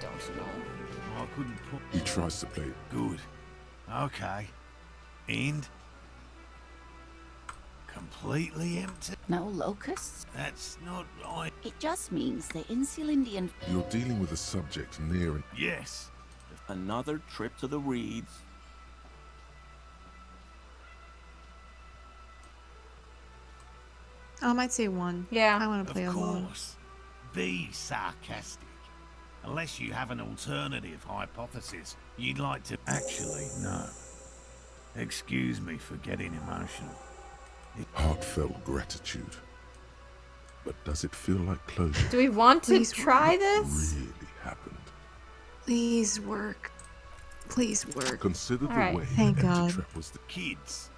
don't know. I couldn't put. He tries to play. Good. Okay. And completely empty. No locusts? That's not right. It just means the Insulindian. You're dealing with a subject near and Yes. Another trip to the reeds. Oh, I might say one. Yeah. I want to play Of alone. course. Be sarcastic. Unless you have an alternative hypothesis you'd like to. Actually, no. Excuse me for getting emotional. heartfelt gratitude. But does it feel like closure? Do we want to Please try this? Really happened. Please work. Please work. Consider the All right. way Thank the empty God. trap was the Kids.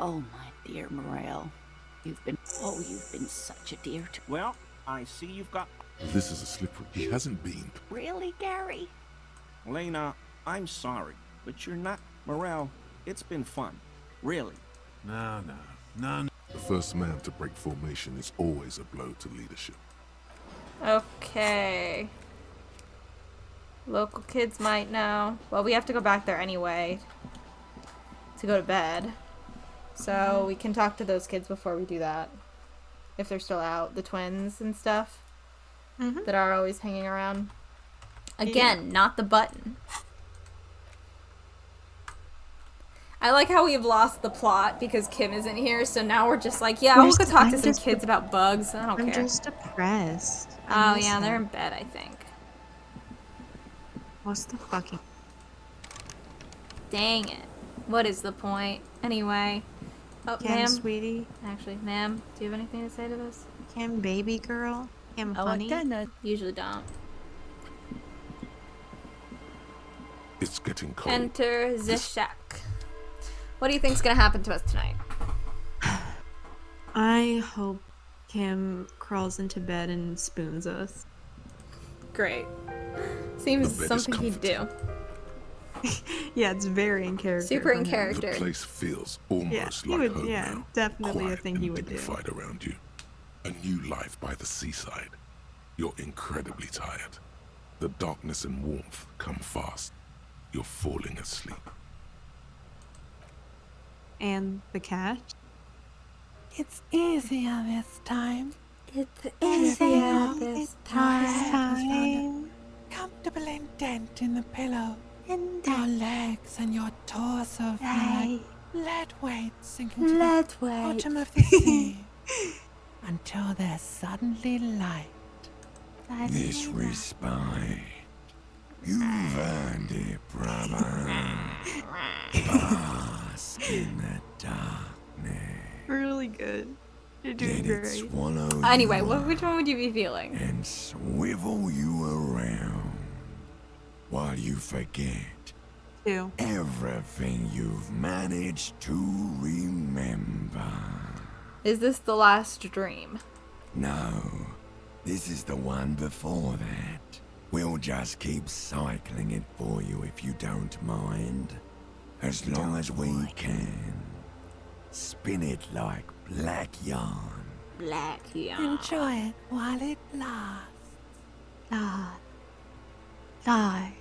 Oh, my dear Morel. You've been such a dear to. Well, I see you've got. This is a slippery. He hasn't been. Really, Gary? Lena, I'm sorry, but you're not. Morel, it's been fun. Really. No. The first man to break formation is always a blow to leadership. Okay. Local kids might know. Well, we have to go back there anyway to go to bed. So we can talk to those kids before we do that. If they're still out. The twins and stuff that are always hanging around. Again, not the button. I like how we've lost the plot because Kim isn't here, so now we're just like, yeah, we'll go talk to some kids about bugs. I don't care. I'm just depressed. Oh, yeah, they're in bed, I think. What's the fucking... Dang it. What is the point? Anyway. Oh, Kim, ma'am. sweetie. Actually, ma'am, do you have anything to say to this? Kim, baby girl. Kim, honey. Usually don't. It's getting cold. Enter the shack. What do you think's gonna happen to us tonight? I hope Kim crawls into bed and spoons us. Great. Seems The bed is something he'd do. Yeah, it's very in character. Super in for him. character. The place feels Yeah, almost he like would. home Yeah, now. definitely a Quiet thing he and would do. dignified around you. A new life by the seaside. You're incredibly tired. The darkness and warmth come fast. You're falling asleep. And the cat. It's easier this time. It's easier this time. Comfortable indent in the pillow. Your legs and your torso feel like lead weights sinking to the bottom of the sea until there's suddenly light. This respite. You've earned it, brother. Bask in the darkness. Really good. You're Let doing it great. swallow Anyway, you which one would you be feeling? and swivel you around while you forget 2. everything you've managed to remember. Is this the last dream? No, this is the one before that. We'll just keep cycling it for you if you don't mind. As long as we can. Spin it like black yarn. Black yarn. Enjoy it while it lasts. Die.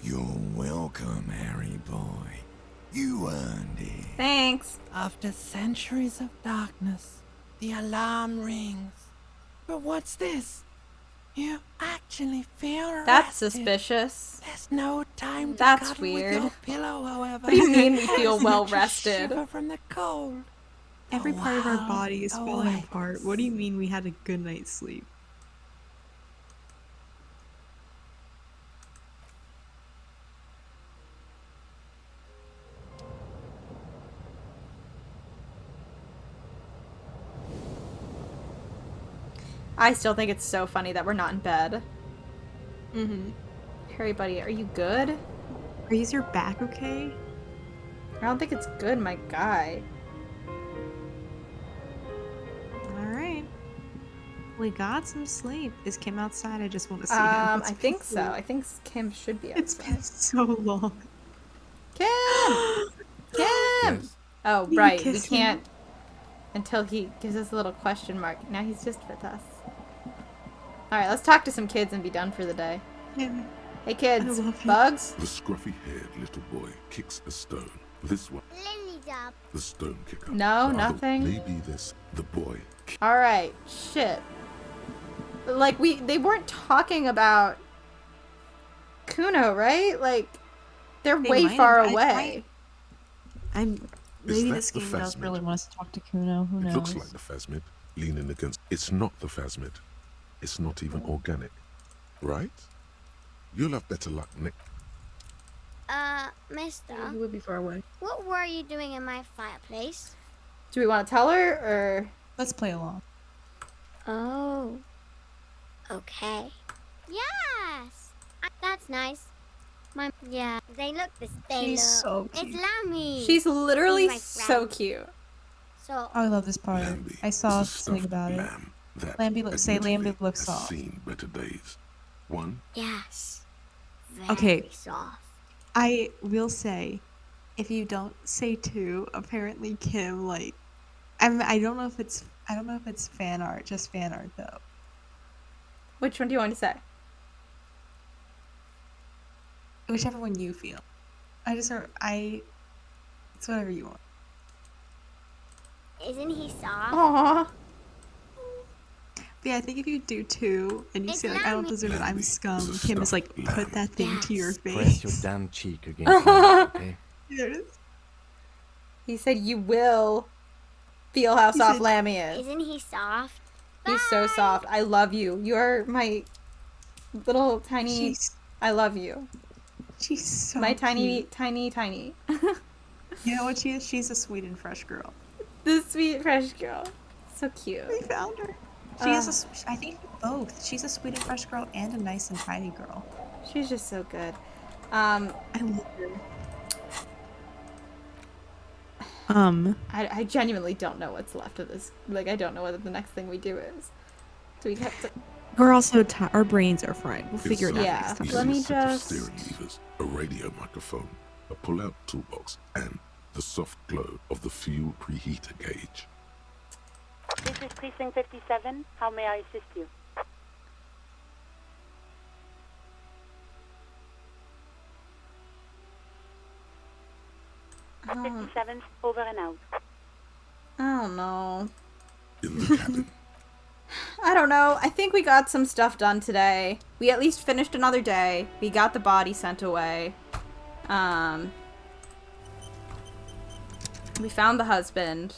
You're welcome, Harry boy. You earned it. Thanks. After centuries of darkness, the alarm rings. But what's this? You actually feel rested. That's suspicious. There's no time to That's cuddle weird. with your pillow, however. What do you mean we feel Doesn't well it just rested? shiver from the cold. Every part of our wild body is falling awaits. apart. What do you mean we had a good night's sleep? I still think it's so funny that we're not in bed. Mm-hmm. Harry, buddy, are you good? Is your back okay? I don't think it's good, my guy. Alright. We got some sleep. Is Kim outside? I just want to see him. I think so. I think Kim should be outside. It's been so long. Kim! Kim! Yes. Oh, You right. We kiss can't until he gives us a little question mark. Now he's just with us. Alright, let's talk to some kids and be done for the day. Kim. Hey kids, I love you. Bugs? The scruffy-haired little boy kicks a stone. This one. The stone kicker. No, The other- nothing. Maybe this. The boy. Alright, shit. Like, they weren't talking about Kuno, right? Like, they're They way might far have. away. Maybe that this the game does phasmid? really want us to talk to Kuno. Who It knows? looks like the phasmid, leaning against. It's not the phasmid. It's not even organic. Right? You'll have better luck next. Mister, He would be far away. what were you doing in my fireplace? Do we want to tell her, or...? Let's play along. Oh. Okay. Yes! That's nice. Yeah, they look She's so It's cute. Lammy. She's literally He's my so friend. cute. So, Oh, I love this part. I saw something about it. Lamb that Lambie admittedly looks has soft. seen better days. One. yes. Okay. Very soft. I will say, if you don't say 2, apparently Kim I don't know if it's fan art, just fan art though. Which one do you want to say? Whichever one you feel. It's whatever you want. Isn't he soft? Aww. But yeah, I think if you do 2 and you It's say like I don't Lammy. deserve it, I'm scum. Kim is like, put that thing to your Press your face. damn cheek against mine, okay? There it is. He said you will feel how soft said- Lammy is. Isn't he soft? He's so soft. I love you. You're my little tiny... I love you. She's so My tiny, cute. tiny. You know what she is? She's a sweet and fresh girl. The sweet, fresh girl. So cute. We found her. She is I think both. She's a sweet and fresh girl and a nice and tiny girl. She's just so good. I love her. I genuinely don't know what's left of this. Like, I don't know what the next thing we do is. Do we have to... We're also our brains are fried. We'll It's figure it out Yeah. next time. Let me easy set of just- steering levers, a radio microphone, a pull-out toolbox, and the soft glow of the fuel preheater gauge. This is Precinct 57. How may I assist you? Oh, 57's over and out. I don't know. In the cabin. I don't know. I think we got some stuff done today. We at least finished another day. We got the body sent away. We found the husband.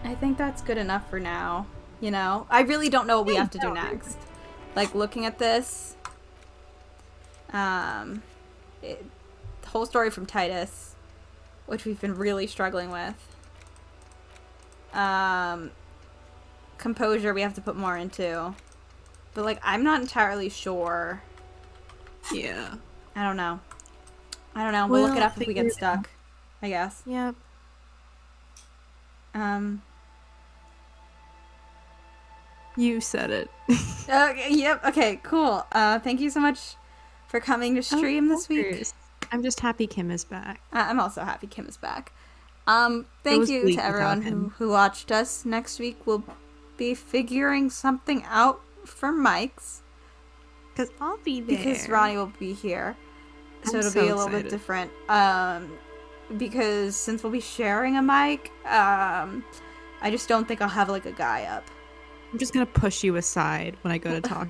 I think that's good enough for now. You know? I really don't know what we have to do next. Like, looking at this, the whole story from Titus, which we've been really struggling with. Composure we have to put more into. But, like, I'm not entirely sure. Yeah. I don't know. We'll look it up if we get stuck, I guess. Yep. You said it. Okay, yep, okay, cool. Thank you so much for coming to stream this week. I'm just happy Kim is back. I'm also happy Kim is back. Thank you to everyone who watched us. Next week we'll be figuring something out for Mike's. Because I'll be there. Because Ronnie will be here. So it'll be a little bit different. Because since we'll be sharing a mic, I just don't think I'll have like a guy up. I'm just gonna push you aside when I go to talk.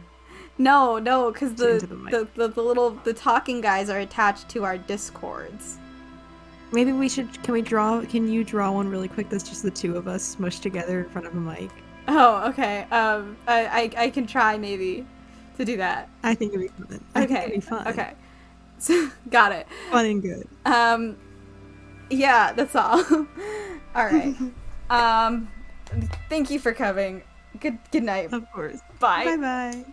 No, because the talking guys are attached to our Discords. Maybe we should. Can you draw one really quick that's just the two of us smushed together in front of a mic? Oh, okay. I can try maybe to do that. I think it'd be fun. Okay. Okay. So, got it. Fun and good. Yeah, that's all. All right. Thank you for coming. Good night. Of course. Bye. Bye-bye.